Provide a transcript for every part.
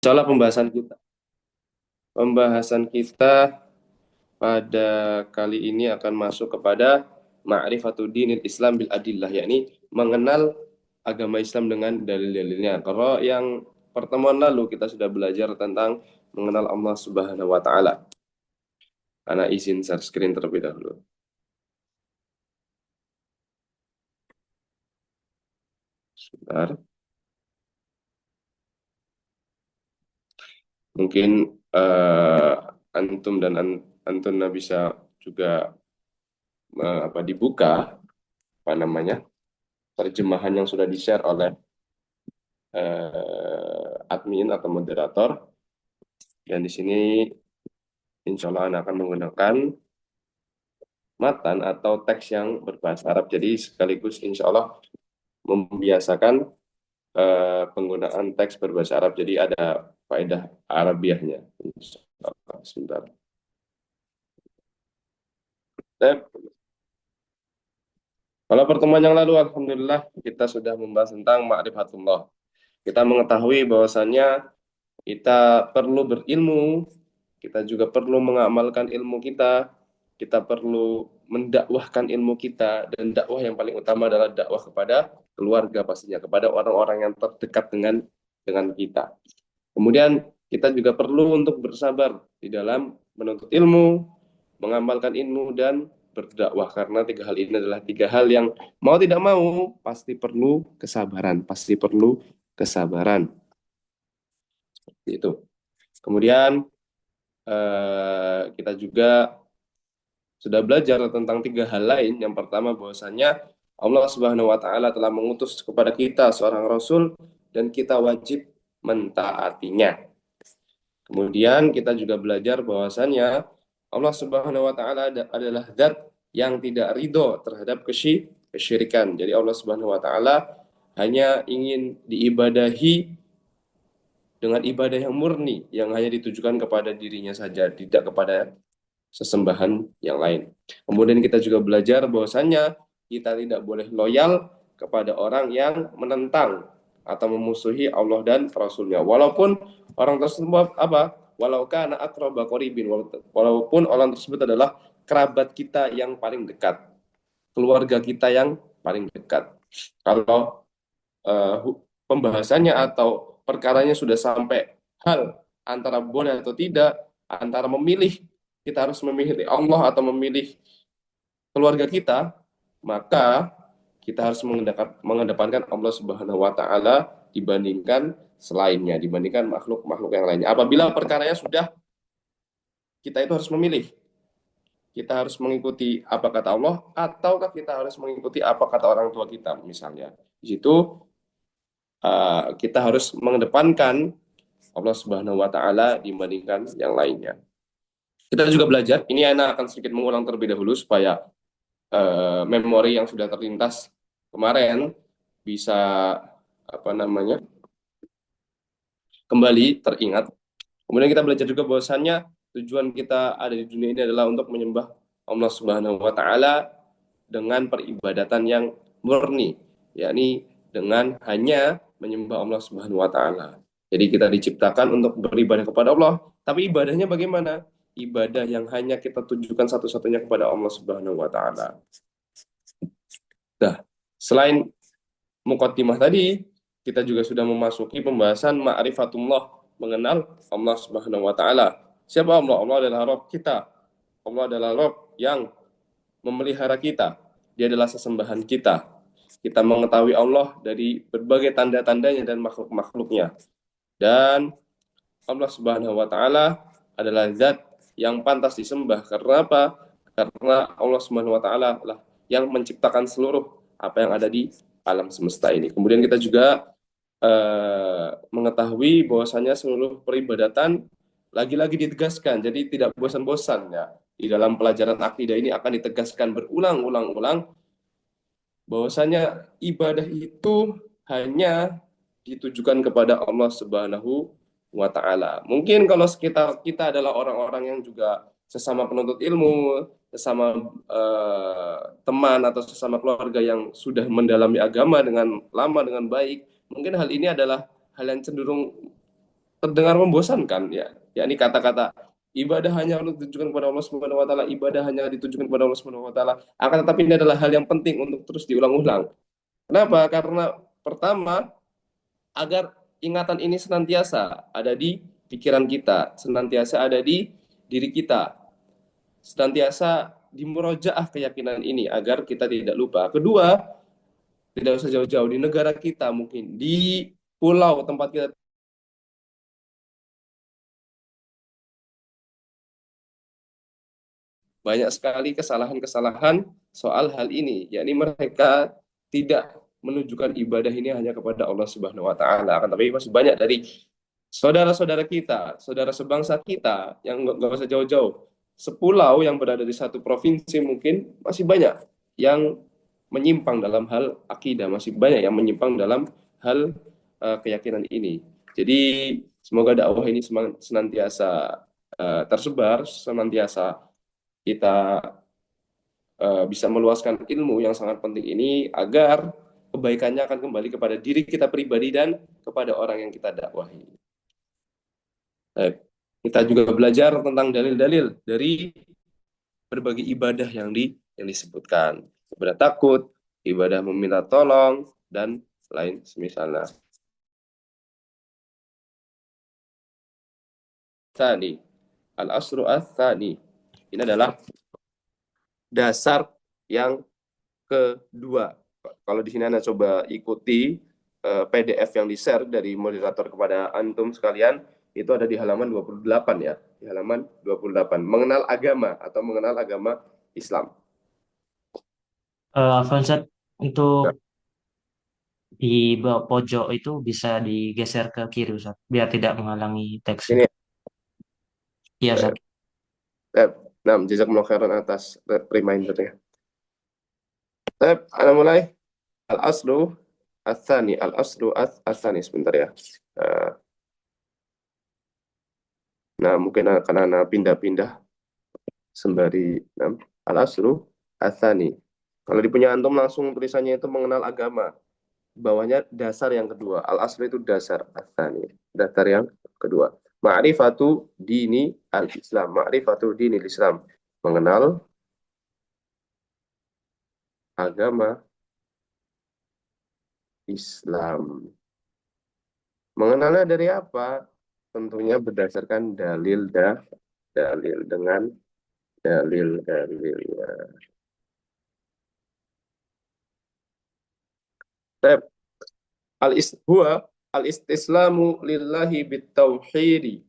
Soal pembahasan kita pada kali ini akan masuk kepada ma'rifatul dinil Islam bil adillah, yakni mengenal agama Islam dengan dalil-dalilnya. Kalau yang pertemuan lalu kita sudah belajar tentang mengenal Allah Subhanahu wa taala. Karena izin share screen terlebih dahulu. Sebentar. Mungkin eh, antum dan antuna bisa juga dibuka apa namanya terjemahan yang sudah di-share oleh admin atau moderator. Dan di sini insya Allah Anda akan menggunakan matan atau teks yang berbahasa Arab. Jadi sekaligus insya Allah membiasakan penggunaan teks berbahasa Arab. Jadi ada faedah Arabiahnya. Insya Allah. Sebentar. Nah, kalau pertemuan yang lalu, Alhamdulillah, kita sudah membahas tentang ma'rifatullah. Kita mengetahui bahwasannya kita perlu berilmu, kita juga perlu mengamalkan ilmu kita perlu mendakwahkan ilmu kita, dan dakwah yang paling utama adalah dakwah kepada keluarga pastinya, kepada orang-orang yang terdekat dengan kita. Kemudian kita juga perlu untuk bersabar di dalam menuntut ilmu, mengamalkan ilmu, dan berdakwah, karena tiga hal ini adalah tiga hal yang mau tidak mau pasti perlu kesabaran, pasti perlu kesabaran. Seperti itu. Kemudian kita juga sudah belajar tentang tiga hal lain. Yang pertama bahwasanya Allah Subhanahu wa taala telah mengutus kepada kita seorang rasul dan kita wajib mentaatinya. Kemudian kita juga belajar bahwasanya Allah Subhanahu wa taala adalah zat yang tidak ridho terhadap kesyirikan. Jadi Allah Subhanahu wa taala hanya ingin diibadahi dengan ibadah yang murni, yang hanya ditujukan kepada dirinya saja, tidak kepada sesembahan yang lain. Kemudian kita juga belajar bahwasannya kita tidak boleh loyal kepada orang yang menentang atau memusuhi Allah dan Rasulnya. Walaupun orang tersebut Walau kana aqraba qaribin, walaupun orang tersebut adalah kerabat kita yang paling dekat, keluarga kita yang paling dekat. Kalau pembahasannya atau perkaranya sudah sampai hal antara boleh atau tidak, antara memilih, kita harus memilih Allah atau memilih keluarga kita, maka kita harus mengedepankan Allah Subhanahu wa taala dibandingkan selainnya, dibandingkan makhluk-makhluk yang lainnya. Apabila perkaranya sudah, kita itu harus memilih. Kita harus mengikuti apa kata Allah ataukah kita harus mengikuti apa kata orang tua kita misalnya. Di situ kita harus mengedepankan Allah Subhanahu wa taala dibandingkan yang lainnya. Kita juga belajar, ini Ana akan sedikit mengulang terlebih dahulu supaya memori yang sudah terlintas kemarin bisa apa namanya kembali teringat. Kemudian kita belajar juga bahwasannya tujuan kita ada di dunia ini adalah untuk menyembah Allah Subhanahu wa taala dengan peribadatan yang murni, yakni dengan hanya menyembah Allah Subhanahu wa taala. Jadi kita diciptakan untuk beribadah kepada Allah, tapi ibadahnya bagaimana? Ibadah yang hanya kita tujukan satu-satunya kepada Allah Subhanahu wa taala. Nah, selain mukaddimah tadi, kita juga sudah memasuki pembahasan ma'rifatullah, mengenal Allah Subhanahu wa taala. Siapa Allah? Allah adalah Rabb kita. Allah adalah Rabb yang memelihara kita. Dia adalah sesembahan kita. Kita mengetahui Allah dari berbagai tanda-tandanya dan makhluk-makhluknya. Dan Allah Subhanahu wa taala adalah zat yang pantas disembah. Karena apa? Karena Allah Subhanahu wa taala lah yang menciptakan seluruh apa yang ada di alam semesta ini. Kemudian kita juga mengetahui bahwasanya seluruh peribadatan lagi-lagi ditegaskan. Jadi tidak bosan-bosan ya. Di dalam pelajaran akidah ini akan ditegaskan berulang-ulang bahwasanya ibadah itu hanya ditujukan kepada Allah Subhanahu wa taala. Mungkin kalau kita adalah orang-orang yang juga sesama penuntut ilmu, sesama teman atau sesama keluarga yang sudah mendalami agama dengan lama dengan baik, mungkin hal ini adalah hal yang cenderung terdengar membosankan ya. Yakni kata-kata ibadah hanya ditujukan kepada Allah Subhanahu wa taala, ibadah hanya ditujukan kepada Allah Subhanahu wa taala. Akan tetapi ini adalah hal yang penting untuk terus diulang-ulang. Kenapa? Karena pertama, agar ingatan ini senantiasa ada di pikiran kita, senantiasa ada di diri kita, senantiasa dimurojaah keyakinan ini agar kita tidak lupa. Kedua, tidak usah jauh-jauh di negara kita, mungkin di pulau tempat kita banyak sekali kesalahan-kesalahan soal hal ini, yakni mereka tidak menunjukkan ibadah ini hanya kepada Allah Subhanahu wa taala, akan tapi masih banyak dari saudara-saudara kita, saudara sebangsa kita yang nggak usah jauh-jauh, sepulau yang berada di satu provinsi mungkin masih banyak yang menyimpang dalam hal akidah, masih banyak yang menyimpang dalam hal keyakinan ini. Jadi semoga dakwah ini senantiasa tersebar, senantiasa kita bisa meluaskan ilmu yang sangat penting ini agar kebaikannya akan kembali kepada diri kita pribadi dan kepada orang yang kita dakwahi. Kita juga belajar tentang dalil-dalil dari berbagai ibadah yang disebutkan. Ibadah takut, ibadah meminta tolong, dan lain semisalnya. Tani, al-asru ats-tsani. Ini adalah dasar yang kedua. Kalau di sini Anda coba ikuti PDF yang di-share dari moderator kepada antum sekalian, itu ada di halaman 28 ya, di halaman 28. Mengenal agama atau mengenal agama Islam. Alfonsat, Nah, untuk di bawah pojok itu bisa digeser ke kiri Ustaz, biar tidak menghalangi teksnya. ini Iya eh, Ustaz. nah, jazakumullah khairan atas remindernya. Anda mulai al-aslu ats-tsani, al-aslu ats-tsani sebentar ya. Eh, Nah, mungkin akan Anda pindah-pindah sembari al-aslu ats-tsani. Kalau di punya antum langsung tulisannya itu mengenal agama. Bawahnya dasar yang kedua. Al-aslu itu dasar ats-tsani. Dasar yang kedua. Ma'rifatu dini al-Islam. Ma'rifatu dini al-Islam. Mengenal agama Islam. Mengenalnya dari apa? Tentunya berdasarkan dalil dengan dalil-dalilnya. Huwa al-istislamu lillahi bit-tauhidi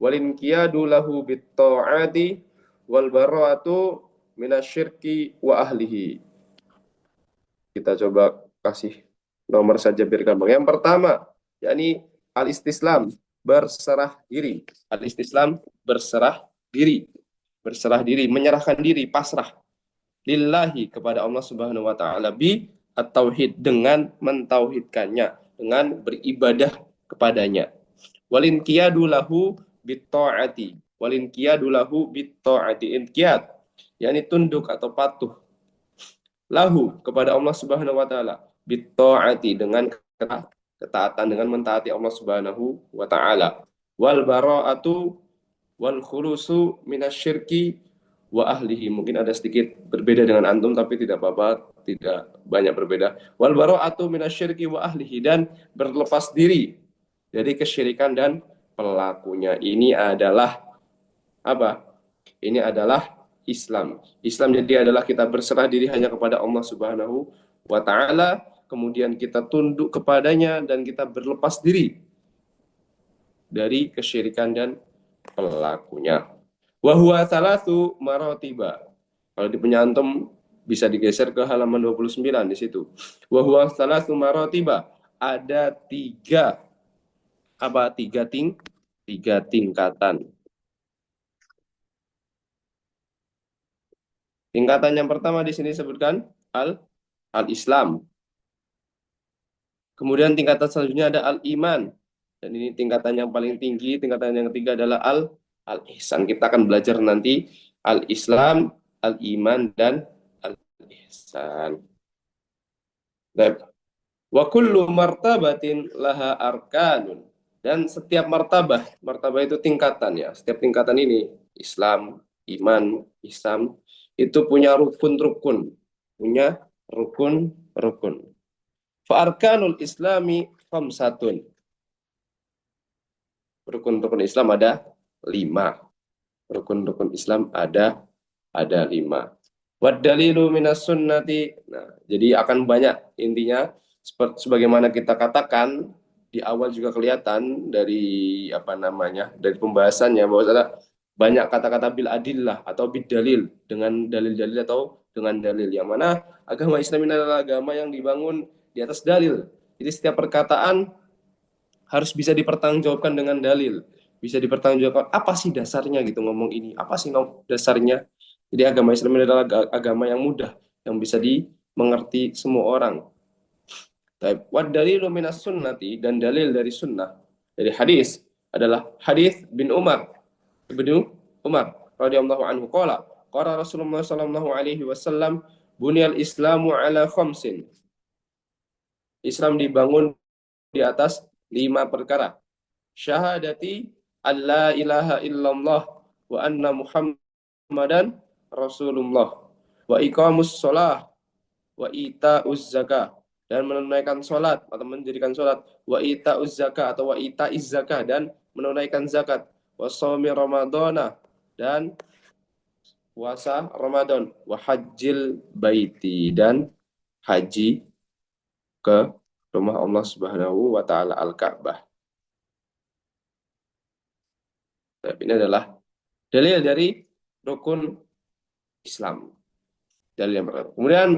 wal inqiyadu lahu bit-ta'ati wal bara'atu minasyirki wa ahlihi. Kita coba kasih nomor saja biar gampang. Yang pertama, yakni al-istislam, berserah diri. Al-istislam, berserah diri. Berserah diri, menyerahkan diri, pasrah. Lillahi, kepada Allah Subhanahu wa taala, bi at-tauhid, dengan mentauhidkannya, dengan beribadah kepadanya. Walin qiyadu lahu bit-ta'ati. Walin qiyadu lahu bit-ta'ati. Inqiyad, yakni tunduk atau patuh lahu, kepada Allah Subhanahu wa taala, bit-ta'ati, dengan ketaatan, dengan mentaati Allah Subhanahu wa taala. Wal bara'atu wal khulusu minasyirki wa ahlihi. Mungkin ada sedikit berbeda dengan antum tapi tidak apa-apa, tidak banyak berbeda. Wal bara'atu minasyirki wa ahlihi, dan berlepas diri dari kesyirikan dan pelakunya. Ini adalah apa? Ini adalah Islam. Islam jadi adalah kita berserah diri hanya kepada Allah Subhanahu wa taala, kemudian kita tunduk kepadanya dan kita berlepas diri dari kesyirikan dan pelakunya. Wa huwa salatu maratiba. Kalau di penyantum bisa digeser ke halaman 29 di situ. Wa huwa salatu maratiba. Ada tiga tingkatan. Tingkatan yang pertama di sini disebutkan al-Islam. Kemudian tingkatan selanjutnya ada al-iman. Dan ini tingkatan yang paling tinggi. Tingkatan yang ketiga adalah al-ihsan. Kita akan belajar nanti al-Islam, al-iman, dan al-ihsan. Wa kullu martabatin laha arkanun. Dan setiap martabah itu tingkatan ya. Setiap tingkatan ini, Islam, iman, Islam, itu punya rukun-rukun. Punya rukun-rukun. Fa'arkanul islami khamsatun. Rukun-rukun Islam ada 5. Rukun-rukun Islam ada 5. Wad dalilu minas sunnati. Nah, jadi akan banyak intinya seperti sebagaimana kita katakan di awal juga kelihatan dari apa namanya dari pembahasannya bahwa ada banyak kata-kata bil adillah atau bid dalil dengan dalil-dalil atau dengan dalil yang mana agama Islam ini adalah agama yang dibangun di atas dalil. Jadi setiap perkataan harus bisa dipertanggungjawabkan dengan dalil, bisa dipertanggungjawabkan apa sih dasarnya gitu ngomong ini, apa sih dasarnya. Jadi agama Islam ini adalah agama yang mudah, yang bisa dimengerti semua orang. Wad dalilu minas sunnati, dan dalil dari sunnah, dari hadis adalah hadis bin Umar, Ibnu Umar radhiyallahu anhu qala Rasulullah sallallahu alaihi wasallam bunyal islamu ala khamsin. Islam dibangun di atas 5 perkara. Syahadati alla ilaha illallah wa anna muhammadan rasulullah wa iqamus sholah wa ita'uz zakah, dan menunaikan sholat atau mendirikan sholat, wa ita'uz zakah atau wa ita'iz zakah, dan menunaikan zakat, wa shaumi ramadhana, dan puasa Ramadan, wa hajjil baiti, dan haji ke rumah Allah Subhanahu wa taala Al-Ka'bah. Ini adalah dalil dari rukun Islam. Dalil yang pertama. Kemudian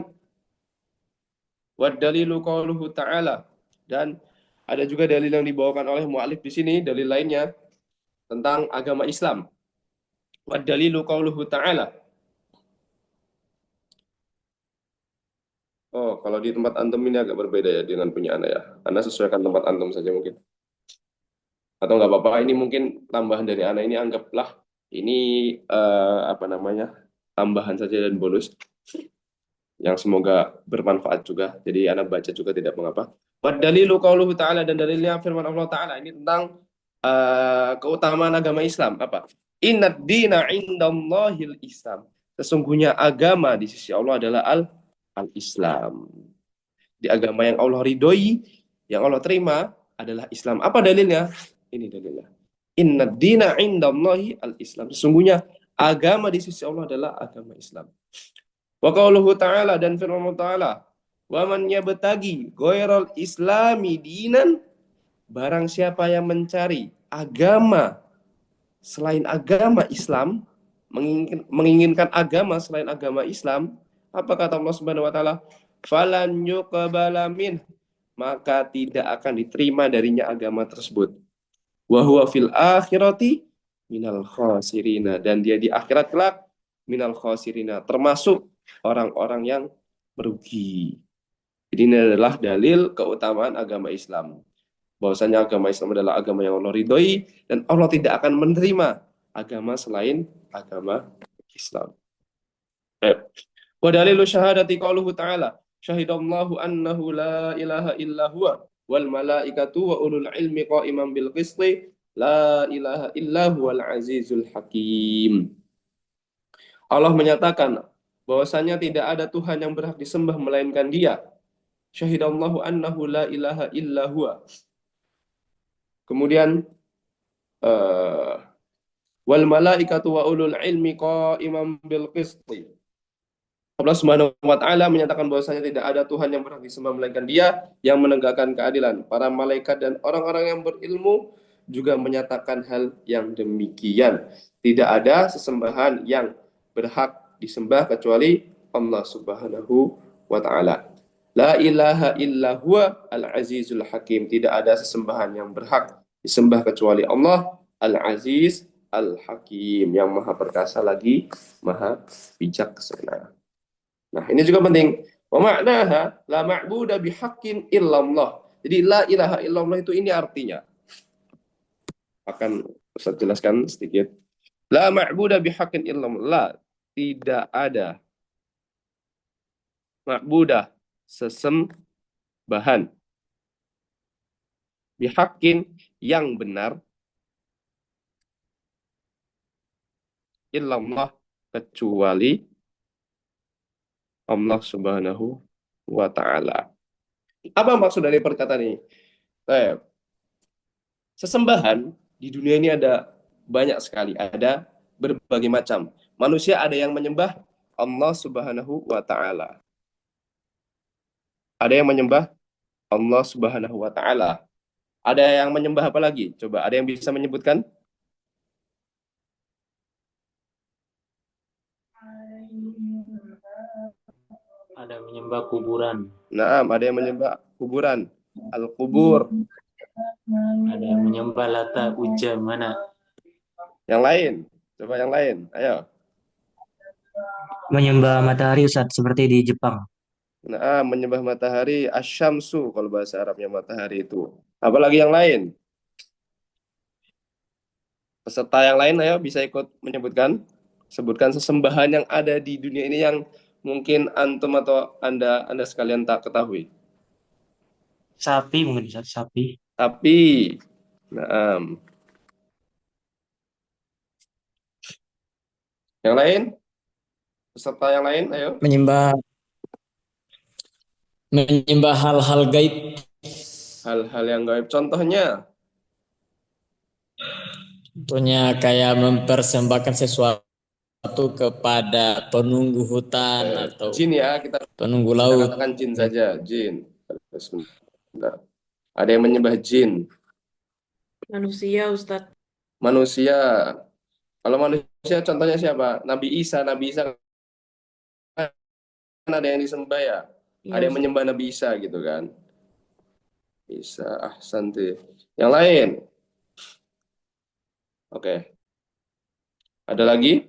wad dalilu qauluhu ta'ala, dan ada juga dalil yang dibawakan oleh mu'alif di sini, dalil lainnya tentang agama Islam. Wad dalilu qauluhu ta'ala. Oh, kalau di tempat antum ini agak berbeda ya dengan punya Anda ya. Anda sesuaikan tempat antum saja mungkin. Atau nggak apa-apa, ini mungkin tambahan dari Anda, ini anggaplah ini apa namanya, tambahan saja dan bonus yang semoga bermanfaat juga. Jadi anak baca juga tidak mengapa. Wa dalilu qauluhu ta'ala, dan dalilnya firman Allah Ta'ala ini tentang keutamaan agama Islam. Apa? Innad dina indallahil Islam. Sesungguhnya agama di sisi Allah adalah al-Islam. Di agama yang Allah ridhoi, yang Allah terima adalah Islam. Apa dalilnya? Ini dalilnya. Innad dina indallahi al-Islam. Sesungguhnya agama di sisi Allah adalah agama Islam. Wa qauluhu ta'ala, dan firman Allah Ta'ala, wa man yabtagi ghairal islami dinan, barang siapa yang mencari agama selain agama Islam, menginginkan agama selain agama Islam, apa kata Allah Subhanahu wa taala? Falan yuqbala min, maka tidak akan diterima darinya agama tersebut. Wa huwa fil akhirati minal khasirina, dan dia di akhirat kelak minal khasirina, termasuk orang-orang yang merugi. Jadi ini adalah dalil keutamaan agama Islam. Bahwasanya agama Islam adalah agama yang Allah ridhoi, dan Allah tidak akan menerima agama selain agama Islam. Wa dalilu syahadati qauluhu ta'ala, syahidallahu annahu la ilaha illa huwa wal malaikatu wa ulul ilmi qa'iman bil qisti la ilaha illa huwal azizul hakim. Allah menyatakan bahwasanya tidak ada Tuhan yang berhak disembah melainkan Dia. Syahidallahu annahu la ilaha illa huwa. Kemudian wal malaikatu wa ulul ilmi qa'iman bil qisti. Allah Subhanahu wa taala menyatakan bahwasanya tidak ada Tuhan yang berhak disembah melainkan Dia yang menegakkan keadilan. Para malaikat dan orang-orang yang berilmu juga menyatakan hal yang demikian. Tidak ada sesembahan yang berhak disembah kecuali Allah Subhanahu wa taala. La ilaha illa huwa al-azizul hakim. Tidak ada sesembahan yang berhak disembah kecuali Allah al-aziz al-hakim, yang maha perkasa lagi maha bijaksana. Nah, ini juga penting. Wa ma'naha la ma'buda bihaqqin illallah. Jadi la ilaha illallah itu ini artinya. Akan Ustaz jelaskan sedikit. La ma'buda bihaqqin illallah. La, tidak ada ma'budah, sesembahan, bihaqqin yang benar, illallah kecuali Allah Subhanahu wa taala. Apa maksud dari perkataan ini? Sesembahan di dunia ini ada banyak sekali, ada berbagai macam. Manusia ada yang menyembah Allah Subhanahu wa taala. Ada yang menyembah Allah Subhanahu wa taala. Ada yang menyembah apa lagi? Coba ada yang bisa menyebutkan? Ada menyembah kuburan. Nah, ada yang menyembah kuburan, al-kubur. Ada yang menyembah Lata, Uja, mana? Yang lain, coba yang lain. Ayo. Menyembah matahari Ustaz, seperti di Jepang. Nah, menyembah matahari, asyamsu kalau bahasa Arabnya matahari itu. Apalagi yang lain? Peserta yang lain, ayo bisa ikut menyebutkan. Sebutkan sesembahan yang ada di dunia ini yang mungkin antum atau anda sekalian tak ketahui. Sapi mungkin Ustaz, sapi. Tapi, nah, yang lain, peserta yang lain, ayo. Menyembah menyembah hal-hal gaib. Hal-hal yang gaib. Contohnya, Contohnya kayak mempersembahkan sesuatu kepada penunggu hutan atau jin ya, kita penunggu laut. katakan jin saja, jin. Sebentar. Ada yang menyembah jin. Manusia, Ustadz. Manusia. Kalau manusia contohnya siapa? Nabi Isa. Nabi Isa kan ada yang disembah ya. Iya, Ada yang Ustadz. menyembah Nabi Isa gitu kan. Isa, ahsanti. Yang lain. Oke. Ada lagi?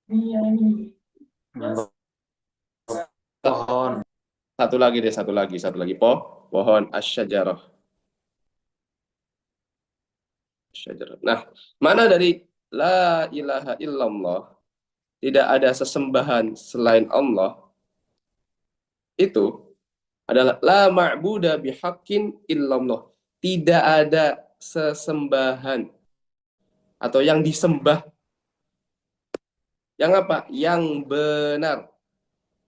Menyembah pohon. Satu lagi deh, satu lagi. Pohon asyajarah. Asyajarah. Nah, mana dari la ilaha illallah, tidak ada sesembahan selain Allah, itu adalah la ma'buda bihaqqin illallah. Tidak ada sesembahan atau yang disembah yang apa? Yang benar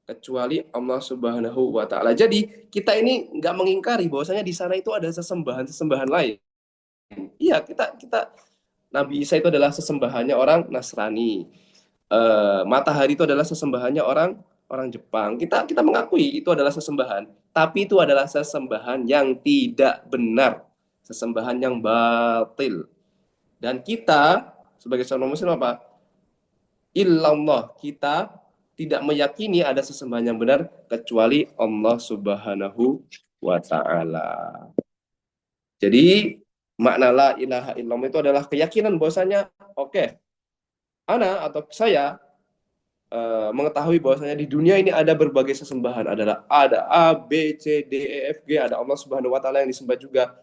kecuali Allah Subhanahu wa taala. Jadi, kita ini nggak mengingkari bahwasanya di sana itu ada sesembahan lain. Iya, kita Nabi Isa itu adalah sesembahannya orang Nasrani. Matahari itu adalah sesembahannya orang orang Jepang. Kita mengakui itu adalah sesembahan, tapi itu adalah sesembahan yang tidak benar, sesembahan yang batil. Dan kita sebagai seorang muslim apa? Illallah, kita tidak meyakini ada sesembahan yang benar kecuali Allah Subhanahu wa taala. Jadi makna la ilaha illallah itu adalah keyakinan bahwasanya oke, ana atau saya mengetahui bahwasanya di dunia ini ada berbagai sesembahan, ada A, B, C, D, E, F, G, ada Allah Subhanahu wa taala yang disembah juga.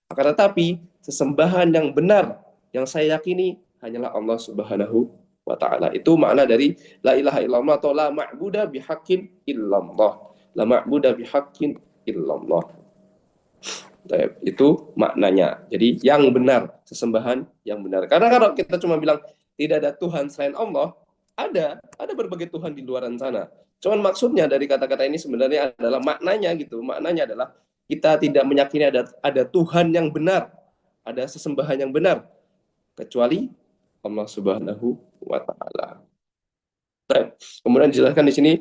Akan tetapi sesembahan yang benar yang saya yakini hanyalah Allah Subhanahu wa taala. Itu makna dari la ilaha illallah atau la ma'buda bihaqqin illallah. La ma'buda bihaqqin illallah. Itu maknanya. Jadi yang benar, sesembahan yang benar. Karena kalau kita cuma bilang tidak ada Tuhan selain Allah, ada berbagai Tuhan di luar sana. Cuman maksudnya dari kata-kata ini sebenarnya adalah maknanya gitu. Maknanya adalah kita tidak meyakini ada Tuhan yang benar, ada sesembahan yang benar kecuali Allah Subhanahu wa taala. Kemudian dijelaskan di sini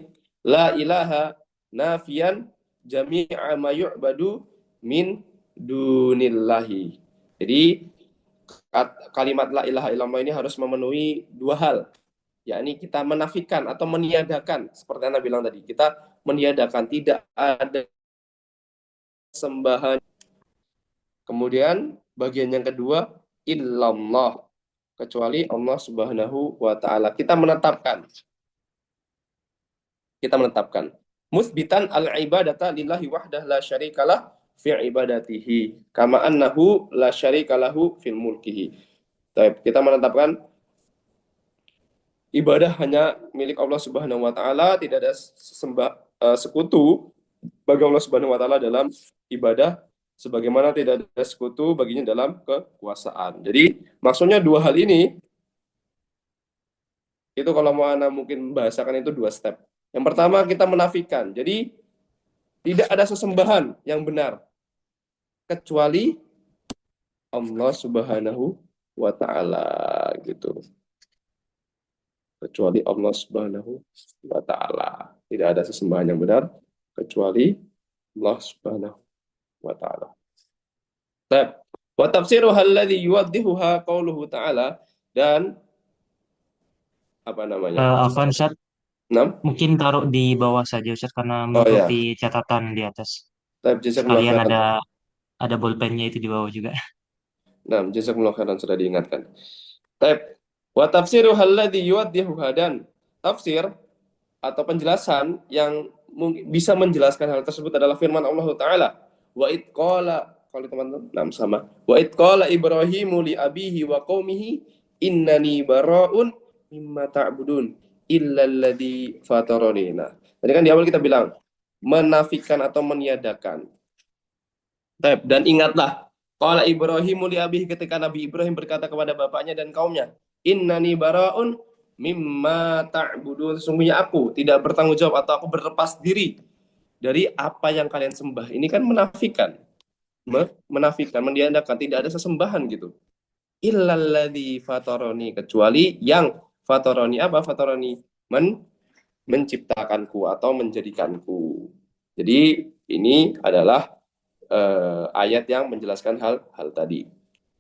la ilaha nafian jami'a ma yu'badu min dunillahi. Jadi kalimat la ilaha illallah ini harus memenuhi dua hal, yakni kita menafikan atau meniadakan, seperti Anda bilang tadi, kita meniadakan tidak ada sembahan. Kemudian bagian yang kedua illallah, kecuali Allah Subhanahu wa taala. Kita menetapkan musbitan al-ibadata lillahi wahdah la syarikalah fi ibadatihi kama annahu la syarikalahu fil mulkihi. Kita menetapkan ibadah hanya milik Allah Subhanahu wa taala, tidak ada sekutu bagi Allah Subhanahu wa taala dalam ibadah sebagaimana tidak ada sekutu baginya dalam kekuasaan. Jadi maksudnya dua hal ini itu kalau mau Ana mungkin bahasakan itu dua step. Yang pertama kita menafikan. Jadi tidak ada sesembahan yang benar kecuali Allah Subhanahu wa taala gitu. Kecuali Allah Subhanahu wa taala. Tidak ada sesembahan yang benar kecuali Allah Subhanahu wa taala. Baik. Wa tafsiruha alladhi yuwaddihuha qauluhu ta'ala, dan apa namanya? Afwan Ustaz, 6. mungkin taruh di bawah saja Ustaz karena Oh ya. menutupi catatan di atas. Baik, jazakumullah Sekalian khairan. ada bolpennya itu di bawah juga. Nah, jazakumullah khairan sudah diingatkan. Baik. Wa tafsiruha alladhi yuwaddihuha, dan tafsir atau penjelasan yang bisa menjelaskan hal tersebut adalah firman Allah Ta'ala. Wa id qala, kalau teman-teman nam sama. Wa id qala Ibrahimu li abihi wa qaumihi innani bara'un mimma ta'budun illa alladhi fatarani. Nah, tadi kan di awal kita bilang menafikan atau meniadakan. Dan ingatlah, qala Ibrahimu li abihi, ketika Nabi Ibrahim berkata kepada bapaknya dan kaumnya, innani bara'un mimma ta'budun, sesungguhnya aku tidak bertanggung jawab atau aku berlepas diri dari apa yang kalian sembah. Ini kan menafikan, meniadakan, tidak ada sesembahan gitu. Illalladzi fataroni, kecuali yang fataroni. Apa fataroni? Menciptakanku atau menjadikanku. Jadi ini adalah ayat yang menjelaskan hal tadi.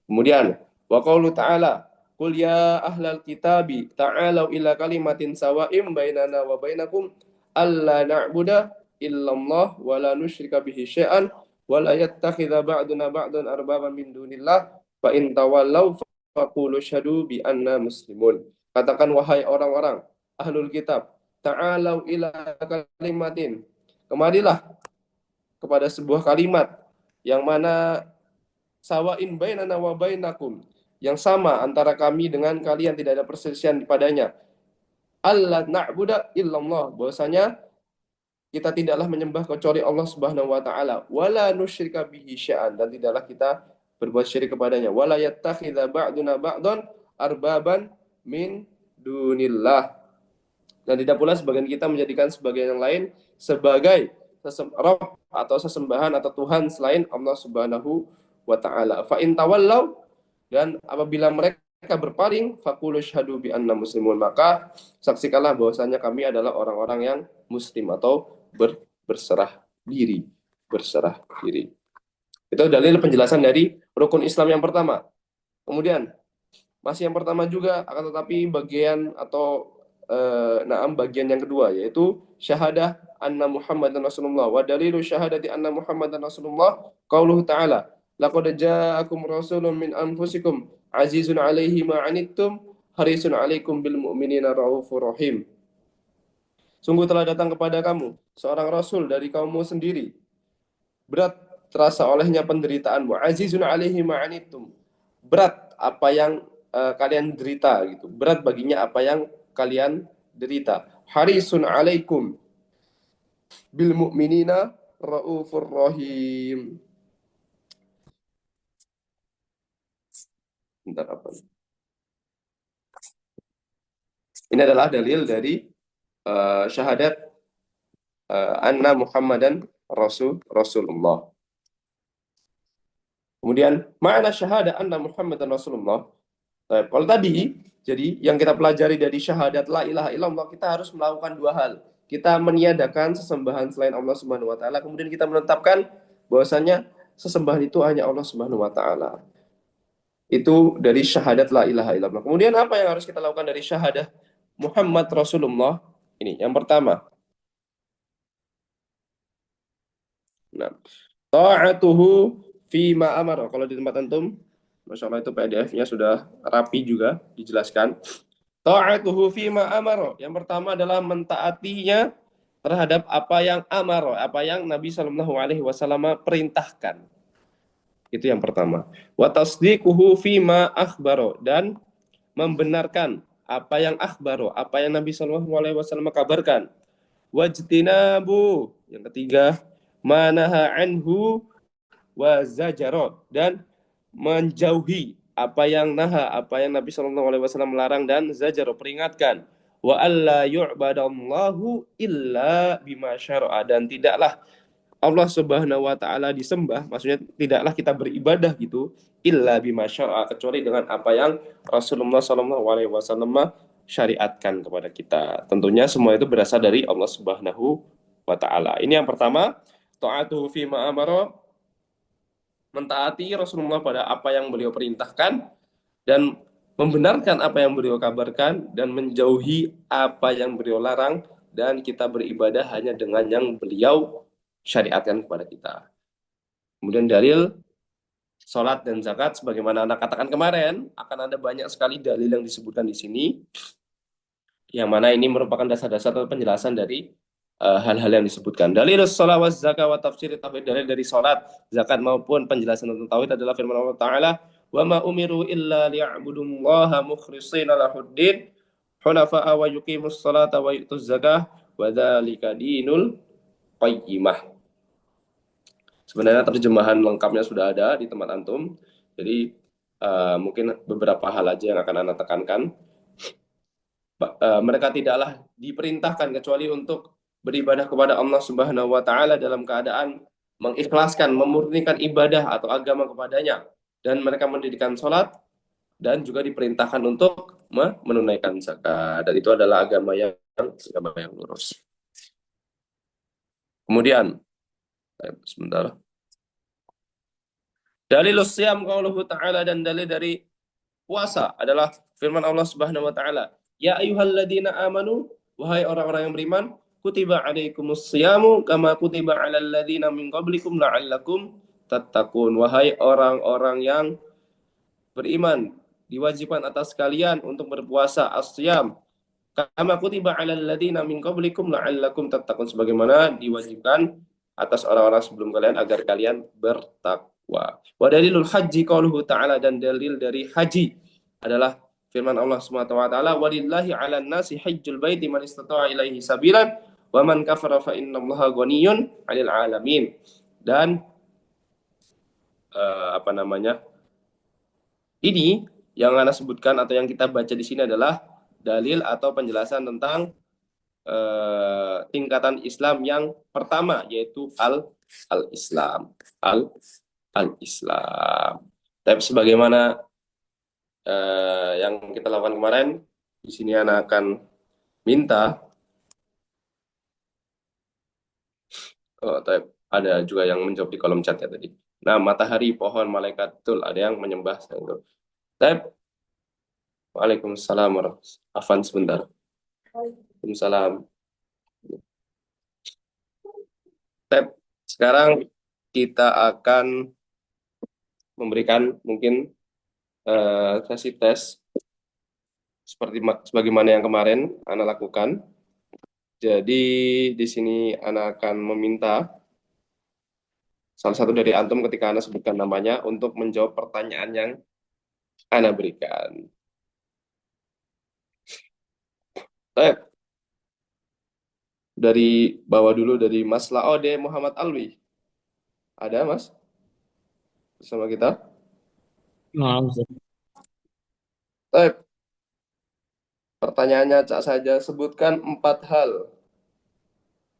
Kemudian wa qaulu ta'ala, qul ya ahlal kitabi ta'alau ila kalimatin sawa'im bainana wa bainakum alla na'budu illallah wa la nusyrika bihi syai'an wa la yattakhidha ba'duna ba'dan arbaban min dunillah fa in tawallaw faqulu syhadu bi anna muslimun. Katakan wahai orang-orang ahlul kitab, ta'alau ila kalimatin, kemarilah kepada sebuah kalimat yang mana sawain bainana wa bainakum, yang sama antara kami dengan kalian, tidak ada perselisihan padanya. Allah na'budu illallah, bahwasanya kita tidaklah menyembah kecuali Allah Subhanahu wa taala, wala nusyrika bihi syai'an, dan tidaklah kita berbuat syirik kepadanya, wala yattakhidha ba'duna ba'dan arbaban min dunillah, dan tidak pula sebagian kita menjadikan sebagian yang lain sebagai Rabb atau sesembahan atau Tuhan selain Allah Subhanahu wa ta'ala. Fa in tawallaw, dan apabila mereka berpaling, faqulu syhadu bi anna muslimun, maka saksikanlah bahwasanya kami adalah orang-orang yang muslim atau berserah diri. Itu dalil penjelasan dari rukun Islam yang pertama. Kemudian masih yang pertama juga, akan tetapi bagian atau bagian yang kedua, yaitu syahadah anna Muhammadan Rasulullah. Wa dalilu syahadati anna Muhammadan Rasulullah qauluhu ta'ala, laqad ja'akum rasulun min anfusikum azizun 'alaihi ma 'anittum harisun 'alaikum bil mu'minina raufur rahim. Sungguh telah datang kepada kamu seorang rasul dari kaummu sendiri, berat terasa olehnya penderitaanmu, azizun 'alaihi ma 'anittum, berat apa yang kalian derita gitu, berat baginya apa yang kalian derita. Harisun 'alaikum bil mu'minina raufur rahim. Bentar, apa? Ini adalah dalil dari syahadat anna Muhammadan Rasulullah. Kemudian makna syahadat anna Muhammadan Rasulullah. Kalau tadi, jadi yang kita pelajari dari syahadat la ilaha illallah, kita harus melakukan dua hal. Kita meniadakan sesembahan selain Allah Subhanahu wa taala, kemudian kita menetapkan bahwasanya sesembahan itu hanya Allah Subhanahu wa taala. Itu dari syahadat la ilaha illallah. Kemudian apa yang harus kita lakukan dari syahadat Muhammad Rasulullah? Ini yang pertama. Nah, ta'atuhu fima amara. Kalau di tempat antum, Masya Allah itu PDF-nya sudah rapi juga dijelaskan. Ta'atuhu fima amara. Yang pertama adalah mentaatinya terhadap apa yang amara, apa yang Nabi Shallallahu Alaihi Wasallam perintahkan. Itu yang pertama. Wa tasdiquhu fima akhbaro, dan membenarkan apa yang akhbaro, apa yang Nabi Shallallahu Alaihi Wasallam kabarkan. Wajtinabu, yang ketiga, manaha anhu wa zajara, dan menjauhi apa yang apa yang Nabi Shallallahu Alaihi Wasallam melarang, dan zajara, peringatkan, wa alla yu'badallahu illa bima syara'a, dan tidaklah Allah Subhanahu wa taala disembah, maksudnya tidaklah kita beribadah gitu, illa bima syara'a, kecuali dengan apa yang Rasulullah Shallallahu alaihi wasallam syariatkan kepada kita. Tentunya semua itu berasal dari Allah Subhanahu wa taala. Ini yang pertama, ta'atuhu fi ma amara, mentaati Rasulullah pada apa yang beliau perintahkan dan membenarkan apa yang beliau kabarkan, dan menjauhi apa yang beliau larang, dan kita beribadah hanya dengan yang beliau syariatkan kepada kita. Kemudian dalil sholat dan zakat, sebagaimana Anda katakan kemarin, akan ada banyak sekali dalil yang disebutkan di sini, yang mana ini merupakan dasar-dasar atau penjelasan dari hal-hal yang disebutkan. Dalil sholat wa zakat wa tafsir tauhid, dalil dari sholat, zakat maupun penjelasan tentang tauhid adalah firman Allah Ta'ala, wa ma umiru illa liya'budullaha mukhlishina lahuddin hunafa'a wa yuqimus salata wa yu'tuz zakah wa dzalika dinul qayyimah. Sebenarnya terjemahan lengkapnya sudah ada di tempat antum. Jadi mungkin beberapa hal aja yang akan Anda tekankan. Mereka tidaklah diperintahkan kecuali untuk beribadah kepada Allah Subhanahu wa taala dalam keadaan mengikhlaskan, memurnikan ibadah atau agama kepadanya, dan mereka mendirikan sholat, dan juga diperintahkan untuk menunaikan zakat, dan itu adalah agama yang lurus. Kemudian sebentar. Dalilus siyam qauluhu ta'ala, dan dalil dari puasa adalah firman Allah Subhanahu wa taala, ya ayyuhalladzina amanu, wahai orang-orang yang beriman, kutiba alaikumus syamu kama kutiba alal ladzina min qablikum la'allakum tattaqun. Wahai orang-orang yang beriman, diwajibkan atas kalian untuk berpuasa as-syam kama kutiba alal ladzina min qablikum la'allakum tattaqun, sebagaimana diwajibkan atas orang-orang sebelum kalian agar kalian bertakwa. Wa dalilul haji qauluhu ta'ala, dan dalil dari haji adalah firman Allah Subhanahu wa taala, walillahi 'alan nasi hajjul baiti man istata'a ilaihi sabilan wa man kafara fa innallaha ghaniyyun 'anil 'alamin. Dan ini yang Anda sebutkan atau yang kita baca di sini adalah dalil atau penjelasan tentang tingkatan Islam yang pertama, yaitu al-Islam. Al-Islam. Tapi sebagaimana yang kita lakukan kemarin, di sini Ana akan minta, ada juga yang menjawab di kolom chatnya tadi. Nah, matahari, pohon, malaikat, betul, ada yang menyembah itu. Waalaikumsalam warahmatullahi. Afan sebentar. Waalaikumsalam. Sekarang kita akan memberikan mungkin sesi tes sebagaimana yang kemarin Ana lakukan. Jadi di sini Ana akan meminta salah satu dari antum ketika Ana sebutkan namanya untuk menjawab pertanyaan yang Ana berikan. Dari bawah dulu, dari Mas Laode Muhammad Alwi. Ada, Mas? Bersama kita? Nah, pertanyaannya cak saja, sebutkan 4 hal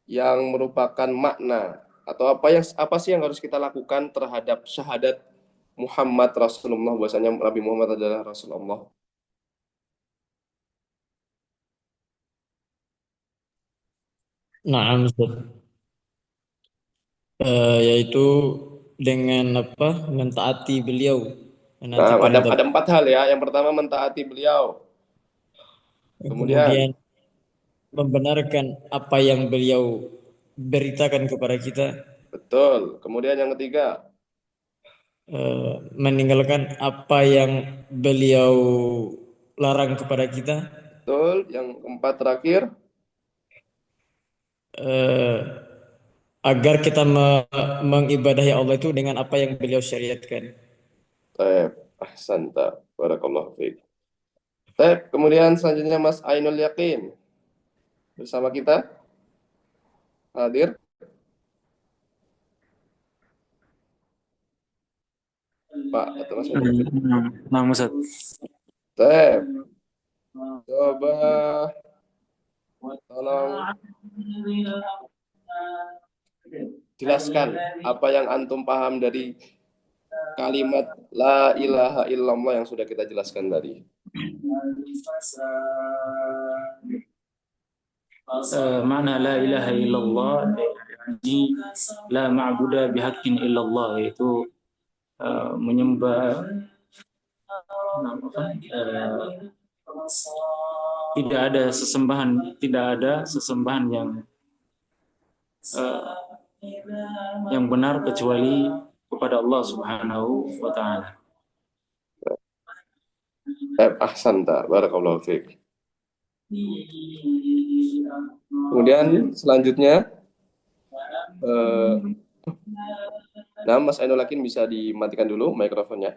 yang merupakan makna atau apa sih yang harus kita lakukan terhadap syahadat Muhammad Rasulullah, bahwasanya Nabi Muhammad adalah Rasulullah. nah, yaitu dengan mentaati beliau. Nah, ada 4 hal ya. Yang pertama mentaati beliau. Kemudian membenarkan apa yang beliau beritakan kepada kita. Betul. Kemudian yang ketiga, meninggalkan apa yang beliau larang kepada kita. Betul. Yang keempat terakhir, agar kita mengibadahi Allah itu dengan apa yang beliau syariatkan. ahsanta, barakallahu fiik. Kemudian selanjutnya Mas Ainul Yakin bersama kita hadir. Pak atau Mas Anu? Nah, Ustaz. Tep, coba tolong jelaskan apa yang antum paham dari kalimat la ilaha illallah yang sudah kita jelaskan tadi. Makna la ilaha illallah ini la ma'budu bihaqqin illallah, yaitu menyembah tidak ada sesembahan eh, yang benar kecuali kepada Allah Subhanahu wa taala. Ahsanta, barakallahu fiik. Kemudian selanjutnya, nah Mas Ainul Hakim bisa dimatikan dulu mikrofonnya.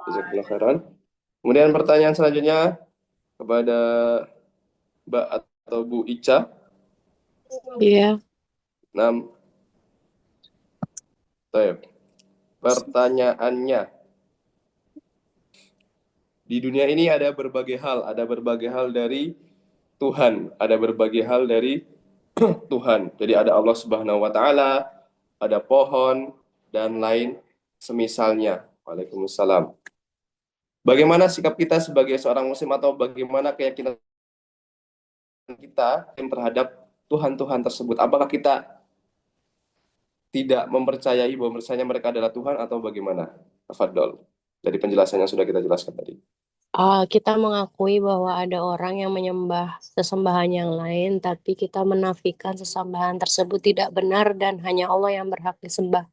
Jazakallahu khairan. Kemudian pertanyaan selanjutnya kepada Mbak atau Bu Ica. Iya. 6. Baik. Pertanyaannya, di dunia ini ada berbagai hal dari Tuhan, ada berbagai hal dari Tuhan. Jadi ada Allah Subhanahu wa taala, ada pohon dan lain semisalnya. Waalaikumsalam. Bagaimana sikap kita sebagai seorang muslim atau bagaimana keyakinan kita terhadap Tuhan-Tuhan tersebut? Apakah kita tidak mempercayai bahwa misalnya mereka adalah Tuhan atau bagaimana? Tafadhol. Dari penjelasan yang sudah kita jelaskan tadi. Kita mengakui bahwa ada orang yang menyembah sesembahan yang lain, tapi kita menafikan sesembahan tersebut tidak benar dan hanya Allah yang berhak disembah.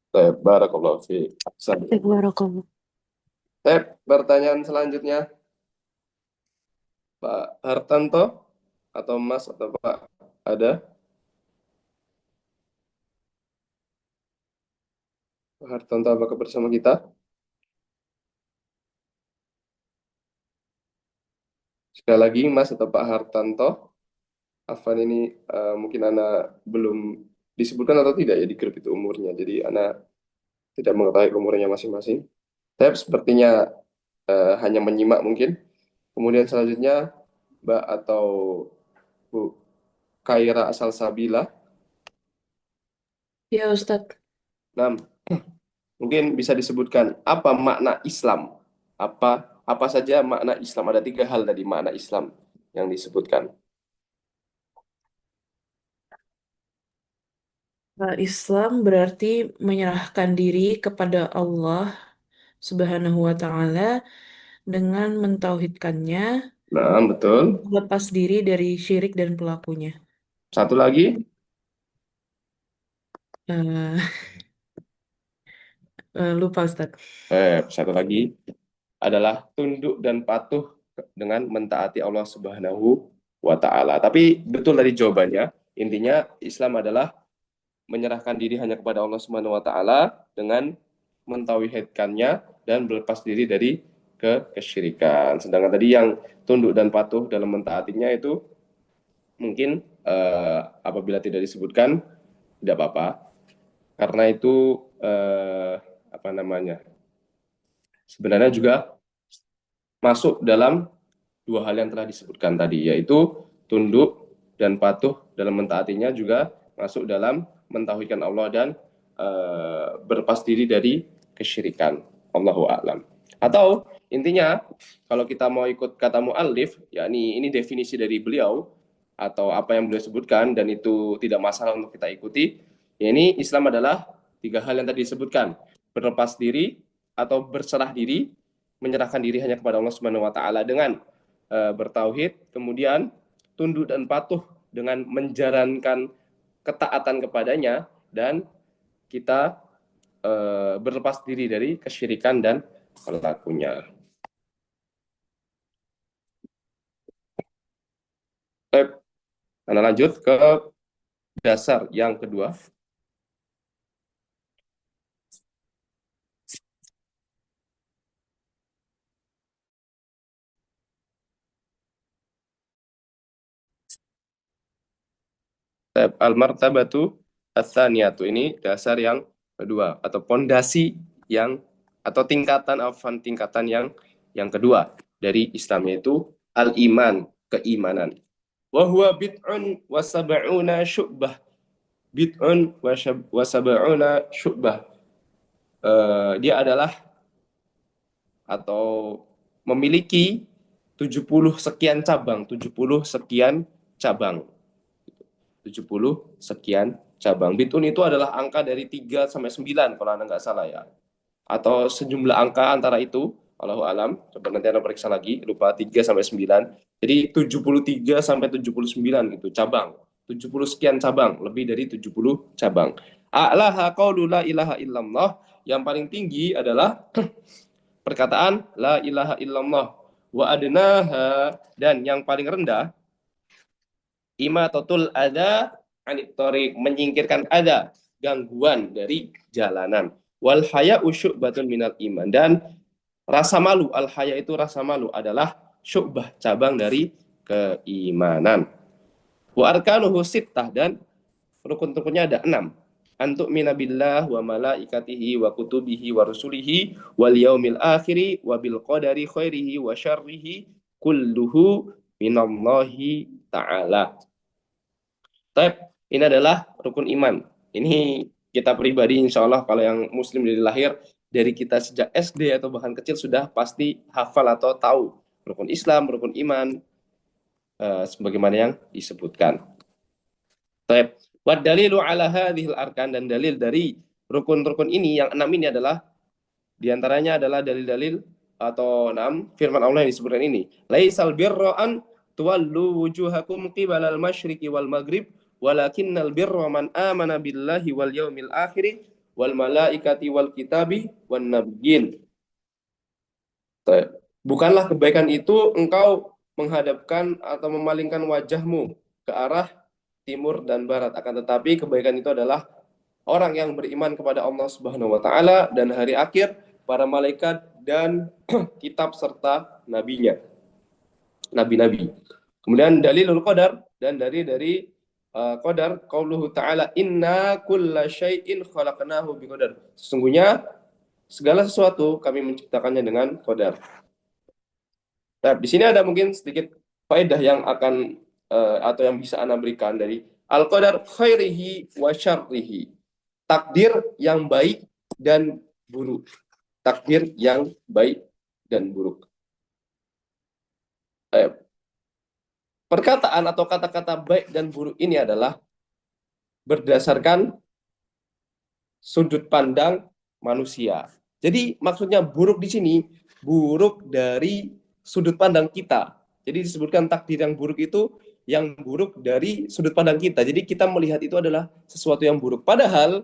Baik, barakallahu fiik. Barakallahu. Baik, pertanyaan selanjutnya Pak Hartanto atau Mas atau Pak ada? Pak Hartanto apakah bersama kita? Sekali lagi Mas atau Pak Hartanto, Afan ini mungkin Ana belum disebutkan atau tidak ya di grup itu umurnya. Jadi Ana tidak mengetahui umurnya masing-masing. Tapi sepertinya hanya menyimak mungkin. Kemudian selanjutnya Mbak atau Bu Kaira Asal Sabila. Ya, Ustadz. 6. Mungkin bisa disebutkan apa makna Islam? Apa saja makna Islam? Ada 3 hal tadi makna Islam yang disebutkan. Islam berarti menyerahkan diri kepada Allah Subhanahu wa Ta'ala dengan mentauhidkannya, Nah, betul. lepas diri dari syirik dan pelakunya. Satu lagi. Eh, lupa, Ustadz. Satu lagi adalah tunduk dan patuh dengan mentaati Allah Subhanahu wa taala. Tapi betul dari jawabannya, intinya Islam adalah menyerahkan diri hanya kepada Allah Subhanahu wa taala dengan mentauhidkannya dan berlepas diri dari kesyirikan. Sedangkan tadi yang tunduk dan patuh dalam mentaatinya itu mungkin apabila tidak disebutkan tidak apa-apa. Karena itu apa namanya? Sebenarnya juga masuk dalam 2 hal yang telah disebutkan tadi, yaitu tunduk dan patuh dalam mentaatinya juga masuk dalam mentauhidkan Allah dan berlepas diri dari kesyirikan. Allahu a'lam. Atau intinya kalau kita mau ikut kata mu'allif, yakni ini definisi dari beliau atau apa yang beliau sebutkan dan itu tidak masalah untuk kita ikuti, ya ini Islam adalah 3 hal yang tadi disebutkan: berlepas diri atau berserah diri, menyerahkan diri hanya kepada Allah Subhanahu wa taala dengan bertauhid, kemudian tunduk dan patuh dengan menjalankan ketaatan kepadanya, dan kita berlepas diri dari kesyirikan dan pelakunya. Baik, Anda lanjut ke dasar yang kedua. Al-martabatu Ats-tsaniyatu ini dasar yang kedua atau pondasi yang atau tingkatan yang kedua dari Islam, yaitu al-iman, keimanan. Wa huwa bid'un wa sab'una syu'bah. Bid'un wa sab'una syu'bah. Dia adalah atau memiliki 70 sekian cabang, 70 sekian cabang. 70 sekian cabang. Bid'un itu adalah angka dari 3 sampai 9 kalau Anda nggak salah ya. Atau sejumlah angka antara itu, Allahu alam. Coba nanti Anda periksa lagi, lupa 3 sampai 9. Jadi 73 sampai 79 gitu cabang. 70 sekian cabang, lebih dari 70 cabang. A'laha qaulu la ilaha illallah, yang paling tinggi adalah perkataan la ilaha illallah. Wa adnaha, dan yang paling rendah imatatul adza anit thariq, menyingkirkan ada gangguan dari jalanan. Wal haya'u syu'batun minal iman, dan rasa malu, al haya itu rasa malu adalah syu'bah, cabang dari keimanan. Wa arkanuhu sittah, dan rukun-rukunnya ada 6. Antuk minabillah wa malaikatihi wa kutubihi wa rusulihi wal yaumil akhiri wa bil qadari khairihi wa syarrihi kulluhu minallahi ta'ala. Ini adalah rukun iman. Ini kita pribadi insya Allah kalau yang muslim dari lahir, dari kita sejak SD atau bahkan kecil sudah pasti hafal atau tahu rukun Islam, rukun iman, sebagaimana yang disebutkan. Wad dalilu ala hadhil arkan, dan dalil dari rukun-rukun ini yang 6 ini adalah diantaranya adalah dalil-dalil atau 6 firman Allah yang disebutkan ini. Laisal birra an tuwallu wujuhakum qibalal masyriqi wal maghrib walakinnal birra man amana billahi wal yaumil akhir wal malaikati wal kitabi wan nabiyyin. Bukanlah kebaikan itu engkau menghadapkan atau memalingkan wajahmu ke arah timur dan barat, akan tetapi kebaikan itu adalah orang yang beriman kepada Allah Subhanahu wa taala dan hari akhir, para malaikat dan kitab serta nabinya, nabi-nabi. Kemudian dalilul qadar, dan dari qadar qauluhu ta'ala inna kulla syai'in khalaqnahu biqadar. Sesungguhnya segala sesuatu kami menciptakannya dengan qadar. Nah, di sini ada mungkin sedikit faedah yang akan atau yang bisa Anda berikan dari al-qadar khairihi wa syarrihi. Takdir yang baik dan buruk. Takdir yang baik dan buruk. Perkataan atau kata-kata baik dan buruk ini adalah berdasarkan sudut pandang manusia. Jadi maksudnya buruk di sini, buruk dari sudut pandang kita. Jadi disebutkan takdir yang buruk itu yang buruk dari sudut pandang kita. Jadi kita melihat itu adalah sesuatu yang buruk. Padahal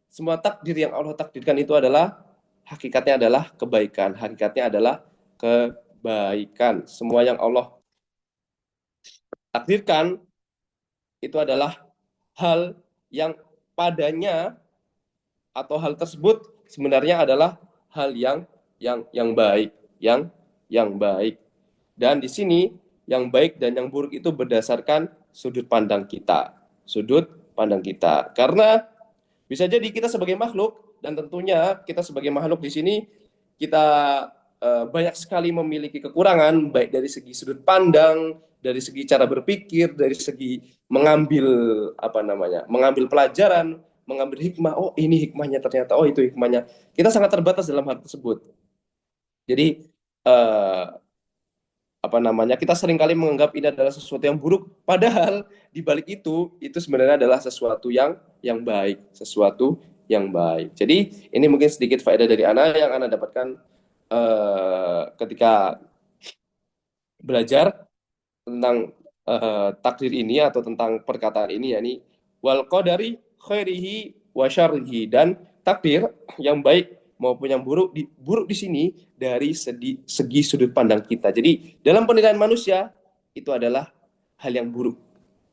semua takdir yang Allah takdirkan itu adalah hakikatnya adalah kebaikan. Hakikatnya adalah kebaikan. Semua yang Allah takdirkan itu adalah hal yang padanya atau hal tersebut sebenarnya adalah hal yang baik, yang baik. Dan di sini yang baik dan yang buruk itu berdasarkan sudut pandang kita. Sudut pandang kita. Karena bisa jadi kita sebagai makhluk, dan tentunya kita sebagai makhluk di sini kita banyak sekali memiliki kekurangan, baik dari segi sudut pandang, dari segi cara berpikir, dari segi mengambil mengambil pelajaran, mengambil hikmah. Oh, ini hikmahnya ternyata. Oh, itu hikmahnya. Kita sangat terbatas dalam hal tersebut. Jadi kita seringkali menganggap ini adalah sesuatu yang buruk, padahal di balik itu sebenarnya adalah sesuatu yang baik, sesuatu yang baik. Jadi ini mungkin sedikit faedah dari Ana yang Ana dapatkan ketika belajar tentang takdir ini atau tentang perkataan ini, yakni wal qadari khairihi wa syarrihi, dan takdir yang baik maupun yang buruk di sini dari segi sudut pandang kita. Jadi dalam penilaian manusia itu adalah hal yang buruk.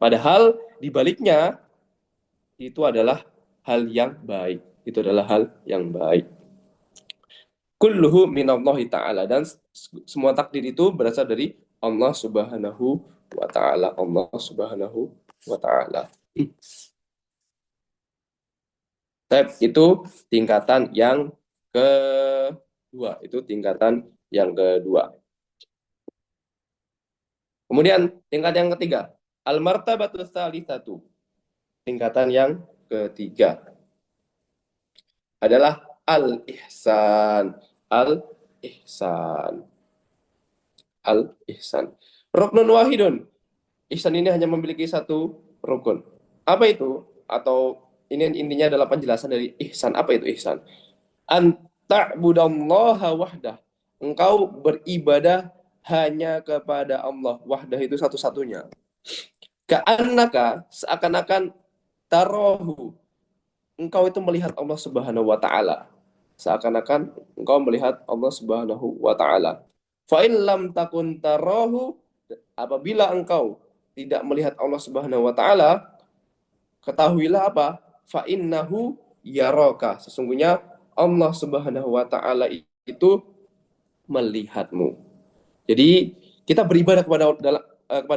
Padahal di baliknya itu adalah hal yang baik. Itu adalah hal yang baik. Kulluhu minallahi ta'ala, dan semua takdir itu berasal dari Allah Subhanahu wa ta'ala. Allah Subhanahu wa ta'ala. Itu tingkatan yang kedua. Itu tingkatan yang kedua. Kemudian tingkat yang ketiga, al-martabatus tsalitsatu. Tingkatan yang ketiga adalah al-ihsan. Al-ihsan. Al-ihsan. Ruknun wahidun. Ihsan ini hanya memiliki satu rukun. Apa itu? Atau ini intinya adalah penjelasan dari ihsan. Apa itu ihsan? An ta'budallaha wahdah. Engkau beribadah hanya kepada Allah. Wahdah itu satu-satunya. Ka'annaka, seakan-akan tarahu. Engkau itu melihat Allah Subhanahu wa taala. Seakan-akan engkau melihat Allah Subhanahu wa taala. Fa in lam takun tarahu, apabila engkau tidak melihat Allah Subhanahu wa taala, ketahuilah apa? Fa innahu yaraka. Sesungguhnya Allah Subhanahu wa taala itu melihatmu. Jadi kita beribadah kepada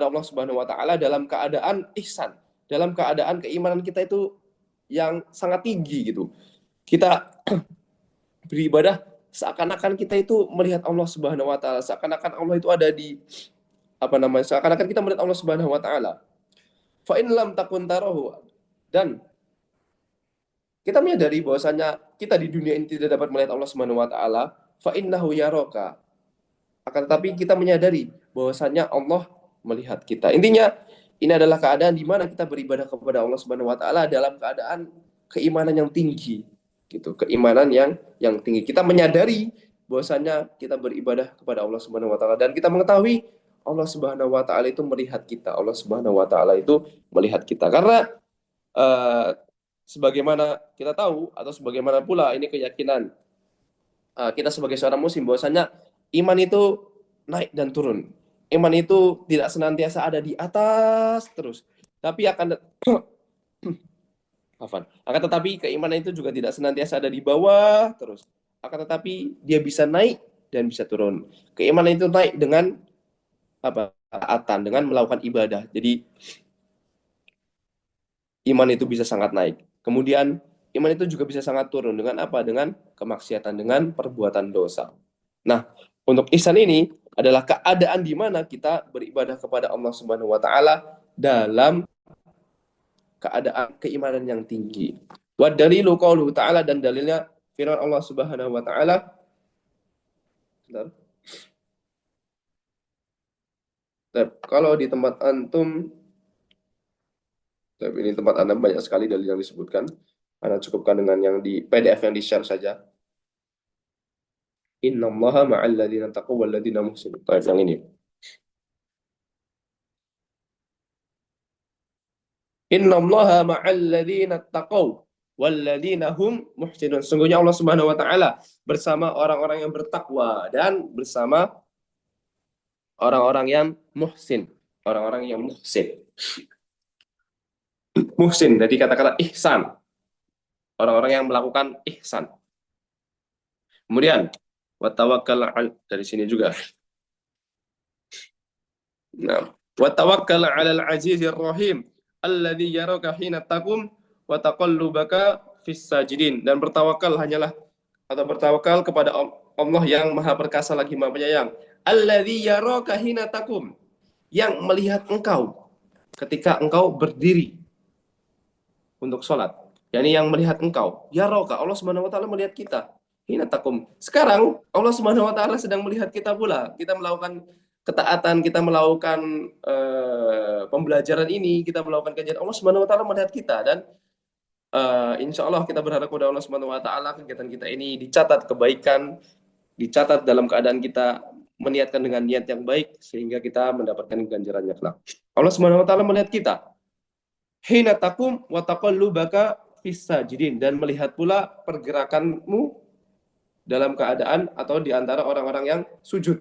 Allah Subhanahu wa taala dalam keadaan ihsan, dalam keadaan keimanan kita itu yang sangat tinggi gitu. Kita beribadah seakan-akan kita itu melihat Allah Subhanahu wa taala, seakan-akan Allah itu ada di seakan-akan kita melihat Allah Subhanahu wa taala. Fa in lam takun tarahu, dan kita menyadari bahwasanya kita di dunia ini tidak dapat melihat Allah Subhanahu wa taala, fa innahu yaraka. Akan tetapi kita menyadari bahwasanya Allah melihat kita. Intinya ini adalah keadaan di mana kita beribadah kepada Allah Subhanahu wa taala dalam keadaan keimanan yang tinggi gitu, keimanan yang tinggi. Kita menyadari bahwasanya kita beribadah kepada Allah Subhanahu wa taala dan kita mengetahui Allah Subhanahu wa taala itu melihat kita. Allah Subhanahu wa taala itu melihat kita. Karena sebagaimana kita tahu atau sebagaimana pula ini keyakinan kita sebagai seorang muslim bahwasanya iman itu naik dan turun. Iman itu tidak senantiasa ada di atas terus, tapi akan tetapi keimanan itu juga tidak senantiasa ada di bawah terus. Akan tetapi dia bisa naik dan bisa turun. Keimanan itu naik dengan taatan, dengan melakukan ibadah. Jadi iman itu bisa sangat naik. Kemudian iman itu juga bisa sangat turun dengan apa? Dengan kemaksiatan, dengan perbuatan dosa. Nah, untuk ihsan ini adalah keadaan di mana kita beribadah kepada Allah Subhanahu wa taala dalam keadaan keimanan yang tinggi. Wa dalilu qauluhu ta'ala, dan dalilnya firman Allah Subhanahu wa taala. Kalau di tempat antum, ini tempat Anda banyak sekali dalil yang disebutkan. Anda cukupkan dengan yang di PDF yang di-share saja. Innallaha ma'al ladzina taqaw wal ladzina muhsinun. Yang ini. Innallaha ma'al ladzina taqaw wal ladzina hum muhsinun. Sungguhnya Allah Subhanahu wa taala bersama orang-orang yang bertakwa dan bersama orang-orang yang muhsin. Orang-orang yang muhsin. Muhsin dari kata-kata ihsan. Orang-orang yang melakukan ihsan. Kemudian wa tawakkal dari sini juga. Nah, wa tawakkal 'alal 'azizir rahim alladzi yaraka hina taqum wa taqallubaka fis sajidin, dan bertawakal kepada Allah yang Maha Perkasa lagi Maha Penyayang. Alladzi yaraka hina taqum, yang melihat engkau ketika engkau berdiri untuk sholat. Yani yang melihat engkau. Yaraka, Allah Subhanahu wa taala melihat kita. Hina taqum. Sekarang Allah Subhanahu wa taala sedang melihat kita pula. Kita melakukan ketaatan, kita melakukan pembelajaran ini, kita melakukan kajian, Allah Subhanahu wa taala melihat kita. Dan insya Allah kita berharap kepada Allah Subhanahu wa taala kegiatan kita ini dicatat kebaikan, dicatat dalam keadaan kita meniatkan dengan niat yang baik sehingga kita mendapatkan ganjarannya kelak. Allah Subhanahu wa taala melihat kita. Hina taqum wa taqallubaka fis sajidin, dan melihat pula pergerakanmu dalam keadaan atau di antara orang-orang yang sujud.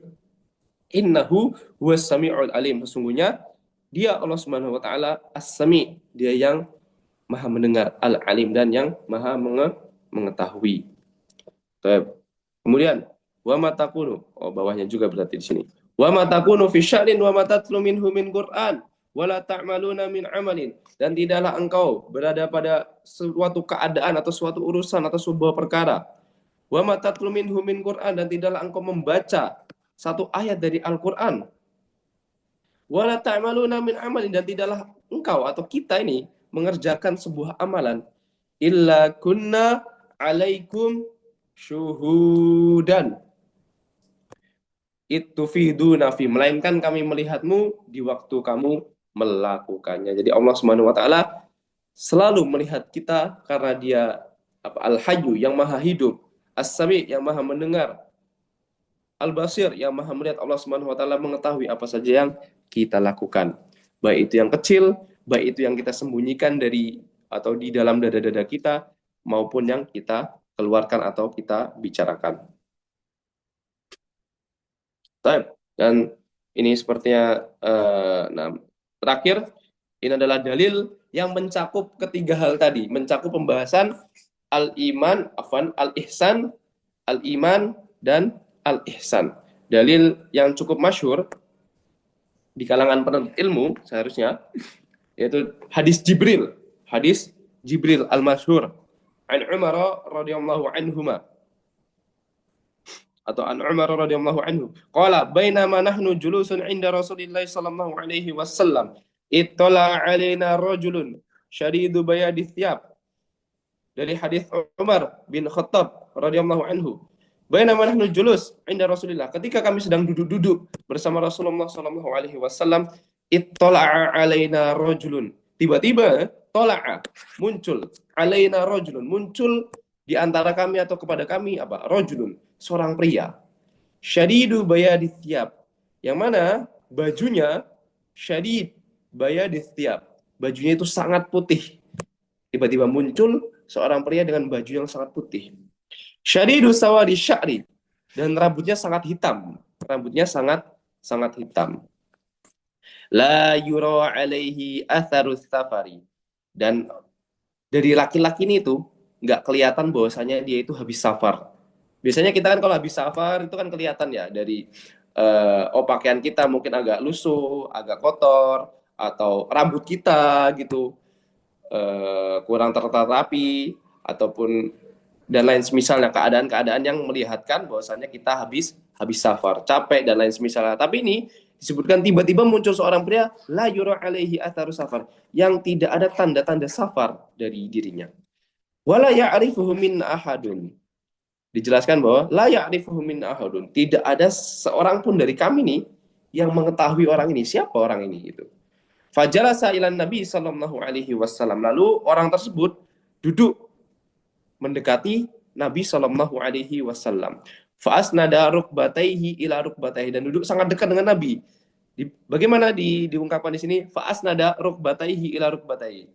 Innahu huwas samiul alim, sesungguhnya dia Allah Subhanahu wa taala as-sami, dia yang maha mendengar, al-alim, dan yang maha mengetahui. Kemudian wa ma takunu, bawahnya juga berarti di sini. Wa ma takunu fi sya'nin wa ma tatlu minhu min Qur'an wala ta'maluna min amalin, dan tidaklah engkau berada pada suatu keadaan atau suatu urusan atau sebuah perkara, wa ma tatlu minhu min Qur'an, dan tidaklah engkau membaca satu ayat dari Al-Qur'an, wala ta'maluna min amalin, dan tidaklah engkau atau kita ini mengerjakan sebuah amalan, illa kunna alaikum syuhudan itufiduna fi, melainkan kami melihatmu di waktu kamu melakukannya. Jadi Allah Subhanahu wa taala selalu melihat kita karena Dia Al-Hayyu, yang maha hidup, As-Sami, yang maha mendengar, Al-Basir, yang maha melihat. Allah Subhanahu wa taala mengetahui apa saja yang kita lakukan, baik itu yang kecil, baik itu yang kita sembunyikan dari atau di dalam dada-dada kita, maupun yang kita keluarkan atau kita bicarakan. Dan ini sepertinya terakhir, ini adalah dalil yang mencakup ketiga hal tadi, mencakup pembahasan al-iman, al-ihsan, al-iman, dan al-ihsan. Dalil yang cukup masyhur di kalangan penuntut ilmu seharusnya, yaitu hadis Jibril al-masyhur an Umar radhiyallahu anhuma, atau an Umar radhiyallahu anhu qala bainama nahnu julusun inda Rasulillah sallallahu alaihi wasallam ittala alaina rajulun syadidu bayadi thiyab. Dari hadis Umar bin Khattab radhiyallahu anhu, bainama nahnu julus inda Rasulillah, ketika kami sedang duduk-duduk bersama Rasulullah sallallahu alaihi wasallam, ittala alaina rajulun, tiba-tiba tola'a, muncul, alaina rajulun, muncul di antara kami atau kepada kami rajulun, seorang pria, syadidu bayadith thiyab, yang mana bajunya syadid bayadith thiyab, bajunya itu sangat putih. Tiba-tiba muncul seorang pria dengan baju yang sangat putih, syadidu sawadi sya'ri, dan rambutnya sangat hitam, sangat hitam. La yura alaihi atharus safari, dan dari laki-laki ini itu nggak kelihatan bahwasanya dia itu habis safar. Biasanya kita kan kalau habis safar itu kan kelihatan ya, dari pakaian kita mungkin agak lusuh, agak kotor, atau rambut kita gitu kurang tertata rapi, ataupun dan lain semisalnya, keadaan-keadaan yang melihatkan bahwasanya kita habis safar, capek dan lain semisalnya. Tapi ini disebutkan tiba-tiba muncul seorang pria, la yura alaihi atharu safar, yang tidak ada tanda-tanda safar dari dirinya. Wala ya'rifuhu min ahadun. Dijelaskan bahwa la ya'rifuhu min ahadun, tidak ada seorang pun dari kami nih yang mengetahui orang ini, siapa orang ini gitu. Fajalasa ilan Nabi sallallahu alaihi wasallam, lalu orang tersebut duduk mendekati Nabi sallallahu alaihi wasallam. Fa asnada rukbataihi ila rukbataihi, dan duduk sangat dekat dengan Nabi. Bagaimana diungkapkan di sini? Fa asnada rukbataihi ila rukbataihi.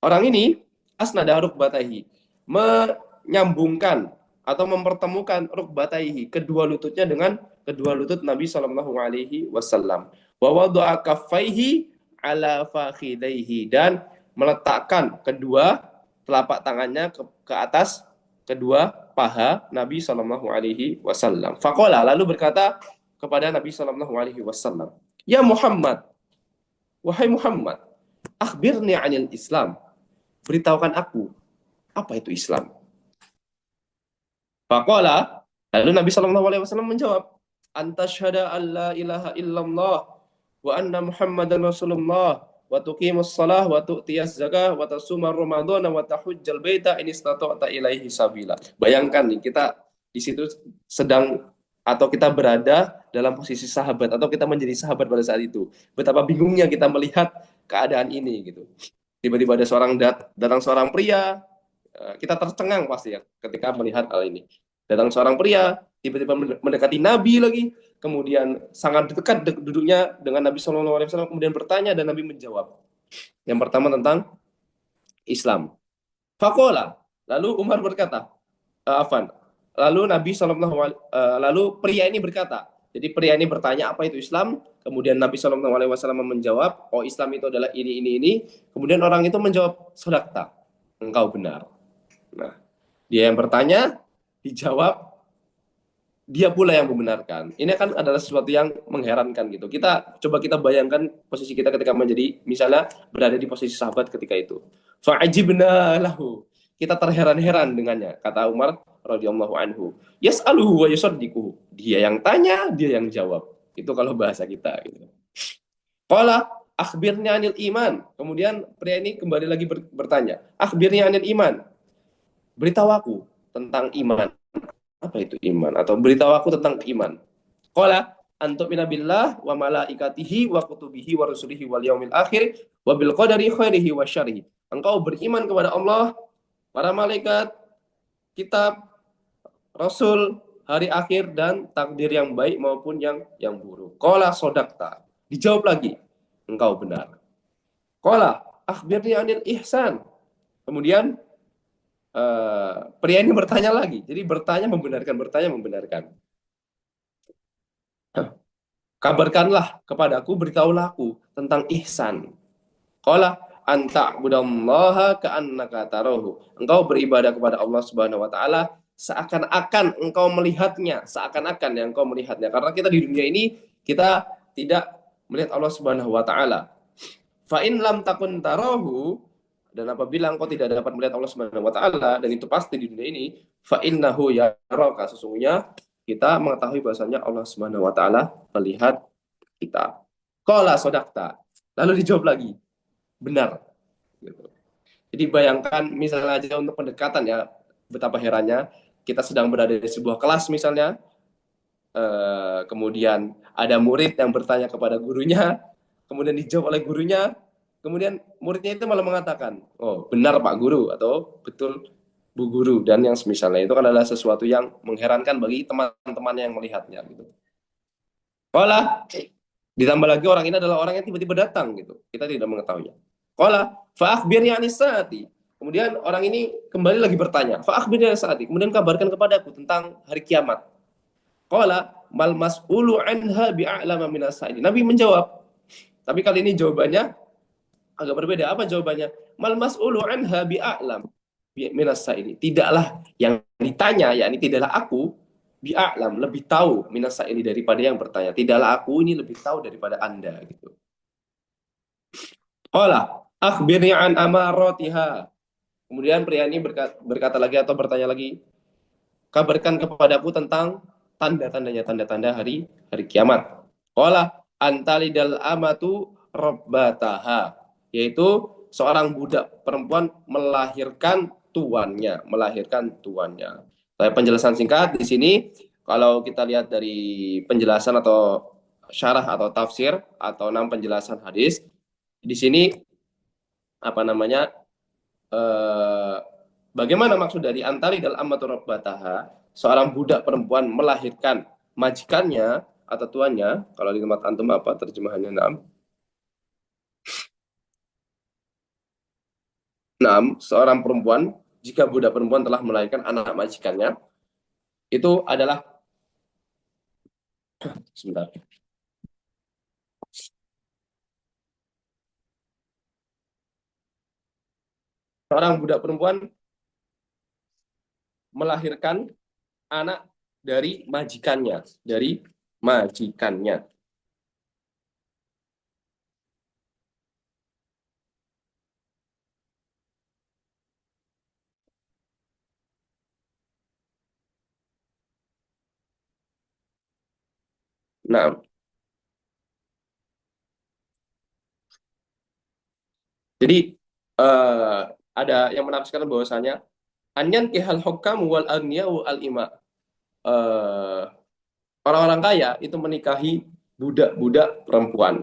Orang ini asnada rukbataihi, menyambungkan atau mempertemukan rukbataihi, kedua lututnya dengan kedua lutut Nabi sallallahu alaihi wasallam. Wa wada'a kaffaihi ala fakhidaihi, dan meletakkan kedua telapak tangannya ke atas kedua paha Nabi sallallahu alaihi wasallam. Faqala, lalu berkata kepada Nabi sallallahu alaihi wasallam, "Ya Muhammad, wahai Muhammad, akhbirni 'anil Islam." Beritahukan aku apa itu Islam. Faqala, lalu Nabi sallallahu alaihi wasallam menjawab, "Anta syhada an la ilaha illallah wa anna Muhammadan Rasulullah wa tuqimus shalah wa tu'tiyaz zakah wa tasumar ramadhana wa tahujjal baita in istata'ta ilaihi sabila." Bayangkan nih, kita di situ sedang atau kita berada dalam posisi sahabat, atau kita menjadi sahabat pada saat itu. Betapa bingungnya kita melihat keadaan ini gitu. Tiba-tiba ada datang seorang pria, kita tercengang pasti ya ketika melihat hal ini. Datang seorang pria, tiba-tiba mendekati Nabi lagi, kemudian sangat dekat duduknya dengan Nabi SAW, kemudian bertanya dan Nabi menjawab. Yang pertama tentang Islam. Faqala, lalu Umar berkata, lalu Nabi lalu pria ini berkata, jadi pria ini bertanya apa itu Islam, kemudian Nabi SAW menjawab, oh Islam itu adalah ini. Kemudian orang itu menjawab, sadaqta, engkau benar. Nah, dia yang bertanya dijawab dia pula yang membenarkan. Ini kan adalah sesuatu yang mengherankan gitu. Kita bayangkan posisi kita ketika menjadi misalnya berada di posisi sahabat ketika itu. Fa'ajibna lahu. Kita terheran-heran dengannya, kata Umar radhiyallahu anhu. Yas'aluhu wa yusaddiquhu. Dia yang tanya, dia yang jawab. Itu kalau bahasa kita gitu. Qala akhbirni anil iman. Kemudian pria ini kembali lagi bertanya, akhbirni anil iman. Beritahu aku tentang iman. Apa itu iman? Atau beritahu aku tentang iman. Qala antu'mina billah wa malaikatihi wa kutubihi wa rusulihi wal yaumil akhir wa bil qadari khairihi wa syarrihi. Engkau beriman kepada Allah, para malaikat, kitab, rasul, hari akhir dan takdir yang baik maupun yang buruk. Qala sodakta. Dijawab lagi, engkau benar. Qala akhbirni anil ihsan. Kemudian pria ini bertanya lagi. Jadi bertanya membenarkan. Kabarkanlah kepadaku, beritahulah aku tentang ihsan. Qala anta budallaha ka'annaka tarahu. Engkau beribadah kepada Allah Subhanahu wa taala seakan-akan engkau melihatnya, Karena kita di dunia ini kita tidak melihat Allah Subhanahu wa taala. Fa in lam takun tarahu, dan apabila engkau tidak dapat melihat Allah Subhanahu wa taala, dan itu pasti di dunia ini, fa innahu yaraka, sesungguhnya kita mengetahui bahasanya Allah Subhanahu wa taala melihat kita. Qala sodakta. Lalu dijawab lagi, benar gitu. Jadi bayangkan misalnya aja untuk pendekatan ya, betapa herannya kita sedang berada di sebuah kelas misalnya, kemudian ada murid yang bertanya kepada gurunya, kemudian dijawab oleh gurunya. Kemudian muridnya itu malah mengatakan, oh benar Pak Guru, atau betul Bu Guru, dan yang semisalnya. Itu kan adalah sesuatu yang mengherankan bagi teman-teman yang melihatnya gitu. Qala, ditambah lagi orang ini adalah orang yang tiba-tiba datang gitu, kita tidak mengetahuinya. Qala fa akhbirni anis saati. Kemudian orang ini kembali lagi bertanya, fa akhbirni anis saati. Kemudian kabarkan kepadaku tentang hari kiamat. Qala mal mas'ulu anha bi'a'lama minas sa'ili. Nabi menjawab, tapi kali ini jawabannya agak berbeda. Apa jawabannya? Mal mas'ulu anha bi'a'lam minas sa'ili. Tidaklah yang ditanya, yakni tidaklah aku bi'a'lam, lebih tahu minas sa'ili, daripada yang bertanya. Tidaklah aku ini lebih tahu daripada Anda gitu. Qala akhbirni an amaratiha. Kemudian pria ini berkata lagi atau bertanya lagi, kabarkan kepadaku tentang tanda-tanda hari kiamat. Qala antalidal amatu rabbataha, yaitu seorang budak perempuan melahirkan tuannya. Saya penjelasan singkat di sini, kalau kita lihat dari penjelasan atau syarah atau tafsir atau penjelasan hadis, di sini bagaimana maksud dari antalidal amatu rabbataha, seorang budak perempuan melahirkan majikannya atau tuannya. Kalau di tempat antum apa terjemahannya? Seorang perempuan, jika budak perempuan telah melahirkan anak majikannya, itu adalah sebentar. Seorang budak perempuan melahirkan anak dari majikannya, Nah, jadi ada yang menafsirkan bahwasanya anyan kihal hukam wal aghniyau al ima, orang-orang kaya itu menikahi budak-budak perempuan.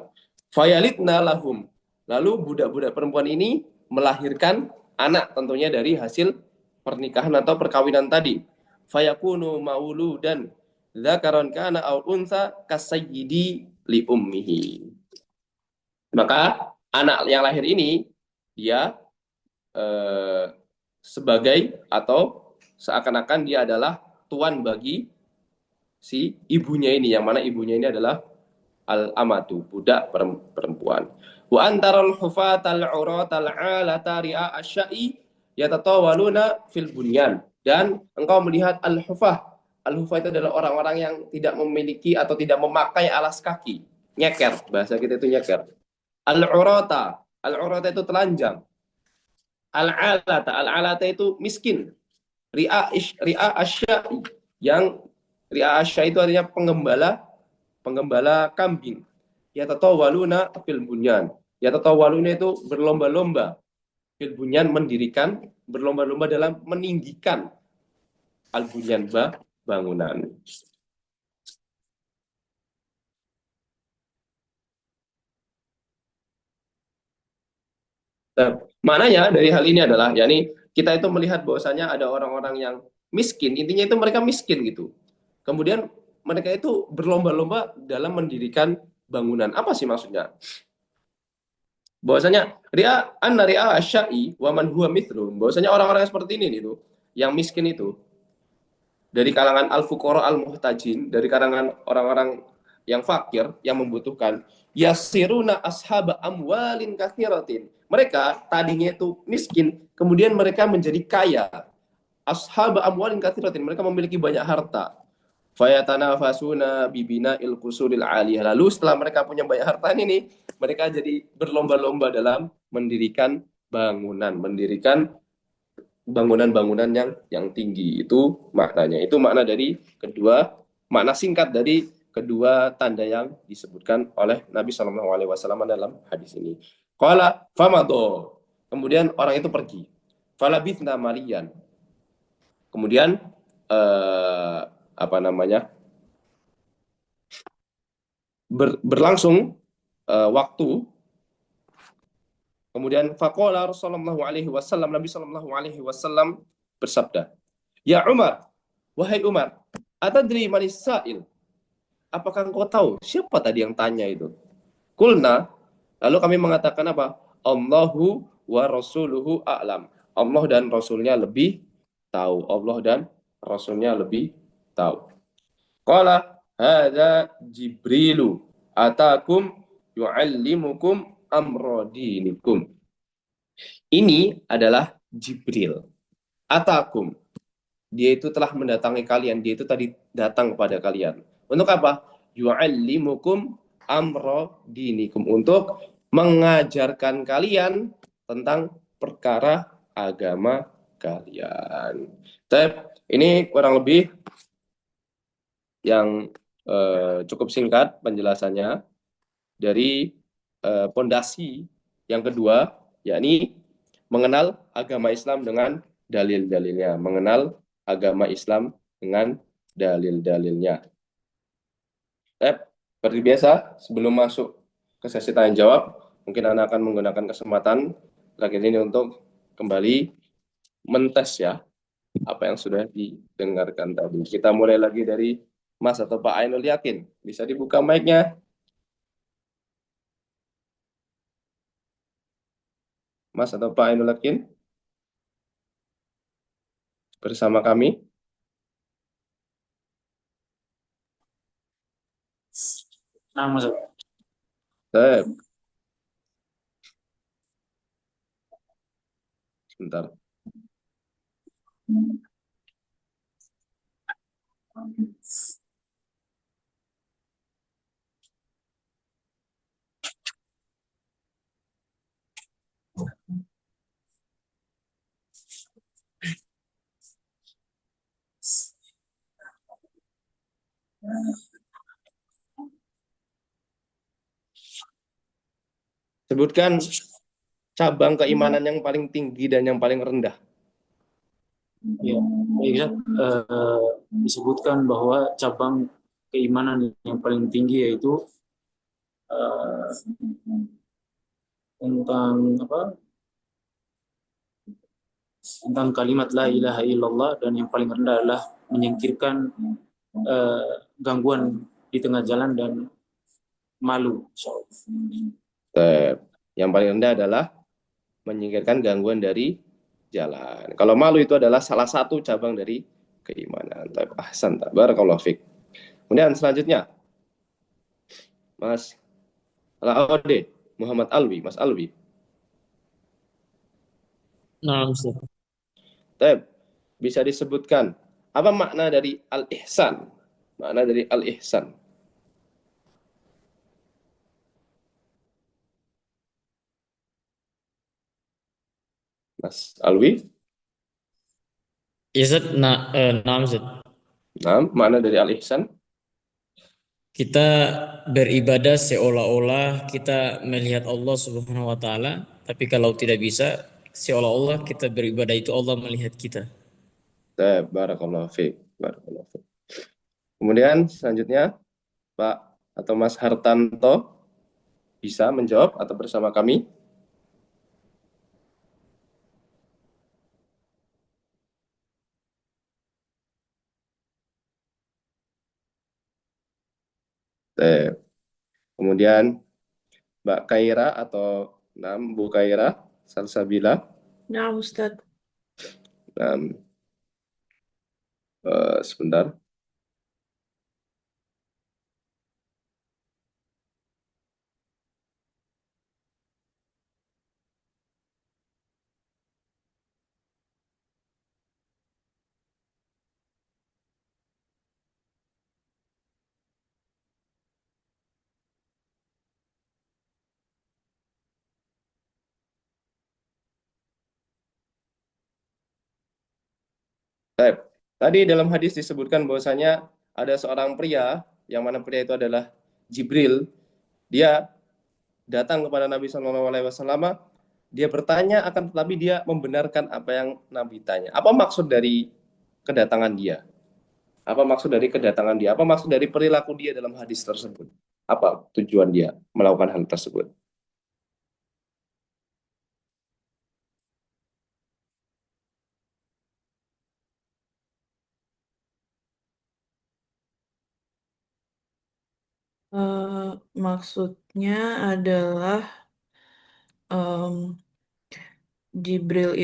Fayalitna lahum, lalu budak-budak perempuan ini melahirkan anak tentunya dari hasil pernikahan atau perkawinan tadi. Fayakunu mauludan dzakaron kana aw unsa kasayyidi li ummihi. Maka anak yang lahir ini dia sebagai atau seakan-akan dia adalah tuan bagi si ibunya ini, yang mana ibunya ini adalah al-amatu, budak perempuan. Wa antaral hufatal uratal alata ri'a asya'i yatatawaluna fil bunyan. Dan engkau melihat al-hufah, Al-hufa itu adalah orang-orang yang tidak memiliki atau tidak memakai alas kaki. Nyeker, bahasa kita itu nyeker. Al-urata itu telanjang. Al-alata itu miskin. Ri'a asya'i, yang ri'a asya itu artinya penggembala kambing. Yatatawaluna fil bunyan. Yatatawaluna itu berlomba-lomba. Fil bunyan mendirikan, berlomba-lomba dalam meninggikan al-bunyan bangunan. Nah, maknanya dari hal ini adalah, yakni kita itu melihat bahwasanya ada orang-orang yang miskin, intinya itu mereka miskin gitu. Kemudian mereka itu berlomba-lomba dalam mendirikan bangunan. Apa sih maksudnya? Bahwasanya ri'a asya'i wa man huwa mithlum. Bahwasanya orang-orang seperti ini itu, yang miskin itu dari kalangan al-fuqara al-muhtajin, dari kalangan orang-orang yang fakir, yang membutuhkan, yasiruna ashaba amwalin katsiratin. Mereka tadinya itu miskin, kemudian mereka menjadi kaya. Ashaba amwalin katsiratin, mereka memiliki banyak harta. Fayatanafasuna bibina il-qusuril aliyah. Lalu setelah mereka punya banyak harta ini, mereka jadi berlomba-lomba dalam mendirikan bangunan, mendirikan bangunan-bangunan yang tinggi. Itu maknanya. Itu makna dari kedua, makna singkat dari kedua tanda yang disebutkan oleh Nabi SAW dalam hadis ini. Qala famado. Kemudian orang itu pergi. Falabithna maliyan. Kemudian berlangsung waktu. Kemudian faqala Rasulullah alaihi wasallam, Nabi sallallahu alaihi wasallam bersabda, "Ya Umar, wahai Umar, atadri manis sa'il? Apakah engkau tahu siapa tadi yang tanya itu?" Kulna, lalu kami mengatakan apa? Allahu wa rasuluhu a'lam. Allah dan Rasulnya lebih tahu. Allah dan Rasulnya lebih tahu. Qala hadza Jibrilu atakum yu'allimukum amrodinikum. Ini adalah Jibril. Atakum. Dia itu telah mendatangi kalian. Dia itu tadi datang kepada kalian. Untuk apa? Yu'allimukum amrodinikum. Untuk mengajarkan kalian tentang perkara agama kalian. Ini kurang lebih yang cukup singkat penjelasannya dari pondasi yang kedua, yakni mengenal agama Islam dengan dalil-dalilnya, mengenal agama Islam dengan dalil-dalilnya. Seperti biasa, sebelum masuk ke sesi tanya jawab, mungkin Anda akan menggunakan kesempatan lagi ini untuk kembali mentes ya apa yang sudah didengarkan tadi. Kita mulai lagi dari Mas atau Pak Ainul Yakin. Bisa dibuka mic-nya. Mas atau Pak Ainul Yakin bersama kami. Nah, Mas. Sebentar. Sebutkan cabang keimanan yang paling tinggi dan yang paling rendah. Ya, disebutkan bahwa cabang keimanan yang paling tinggi yaitu tentang kalimat la ilaha illallah, dan yang paling rendah adalah menyingkirkan gangguan di tengah jalan dan malu. Yang paling rendah adalah menyingkirkan gangguan dari jalan. Kalau malu itu adalah salah satu cabang dari keimanan. Ahsan, barakallahu fiik. Kemudian selanjutnya Mas Laode Muhammad Alwi, Mas Alwi. Nah, Ustaz. Bisa disebutkan Apa makna dari al-ihsan? Makna dari al-ihsan. Mas Alwi? Ya Zat, nah Zat. Nah, makna dari al-ihsan? Kita beribadah seolah-olah kita melihat Allah Subhanahu wa taala, tapi kalau tidak bisa, seolah-olah kita beribadah itu Allah melihat kita. Barakallahu fiik. Barakallahu fiik. Kemudian selanjutnya Pak atau Mas Hartanto bisa menjawab atau bersama kami? Kemudian Mbak Kaira atau Bu Kaira Salsabila. Nah, Ustadz. Sebentar. Tadi dalam hadis disebutkan bahwasanya ada seorang pria, yang mana pria itu adalah Jibril. Dia datang kepada Nabi SAW, dia bertanya, akan tetapi dia membenarkan apa yang Nabi tanya. Apa maksud dari kedatangan dia? Apa maksud dari kedatangan dia? Apa maksud dari perilaku dia dalam hadis tersebut? Apa tujuan dia melakukan hal tersebut? Maksudnya adalah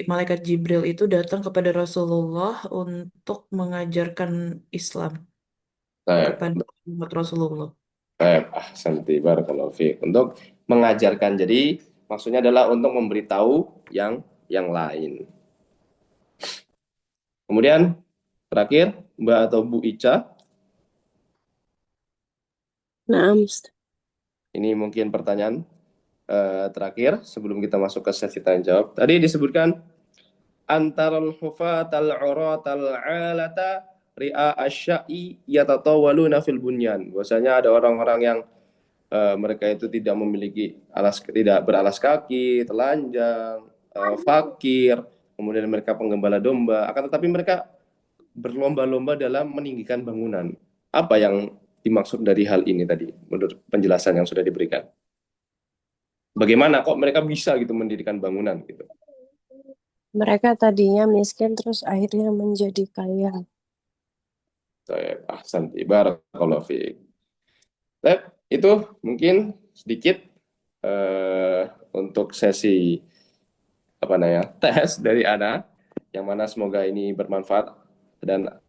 malaikat Jibril itu datang kepada Rasulullah untuk mengajarkan Islam kepada umat Rasulullah. Santi barakallahu fiik. Untuk mengajarkan, jadi maksudnya adalah untuk memberitahu yang lain. Kemudian terakhir Mbak atau Bu Ica. Nah, Ini mungkin pertanyaan terakhir sebelum kita masuk ke sesi tanya jawab. Tadi disebutkan antaral hufatal uratal alata ri'a asya'i yatatawaluna fil bunyan. Bahwasanya ada orang-orang yang mereka itu tidak memiliki tidak beralas kaki, telanjang, fakir, kemudian mereka penggembala domba, akan tetapi mereka berlomba-lomba dalam meninggikan bangunan. Apa yang dimaksud dari hal ini tadi menurut penjelasan yang sudah diberikan? Bagaimana kok mereka bisa gitu mendirikan bangunan gitu? mereka tadinya miskin terus akhirnya menjadi kaya. Ahsanti barakallahu fiik. Itu mungkin sedikit untuk sesi tes dari Ana, yang mana semoga ini bermanfaat dan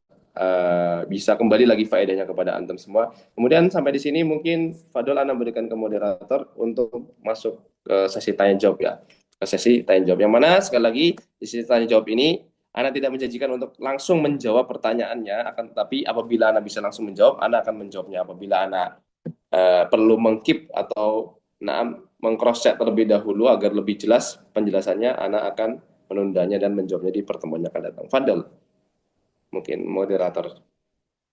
bisa kembali lagi faedahnya kepada antum semua. Kemudian sampai di sini mungkin Fadol Ana berikan ke moderator untuk masuk ke sesi tanya jawab ya. Ke sesi tanya jawab, yang mana sekali lagi di sesi tanya jawab ini Ana tidak menjanjikan untuk langsung menjawab pertanyaannya, akan tetapi apabila Ana bisa langsung menjawab, Ana akan menjawabnya. Apabila Ana perlu mengkip atau mengcross check terlebih dahulu agar lebih jelas penjelasannya, Ana akan menundanya dan menjawabnya di pertemuan yang akan datang. Fadl, mungkin moderator.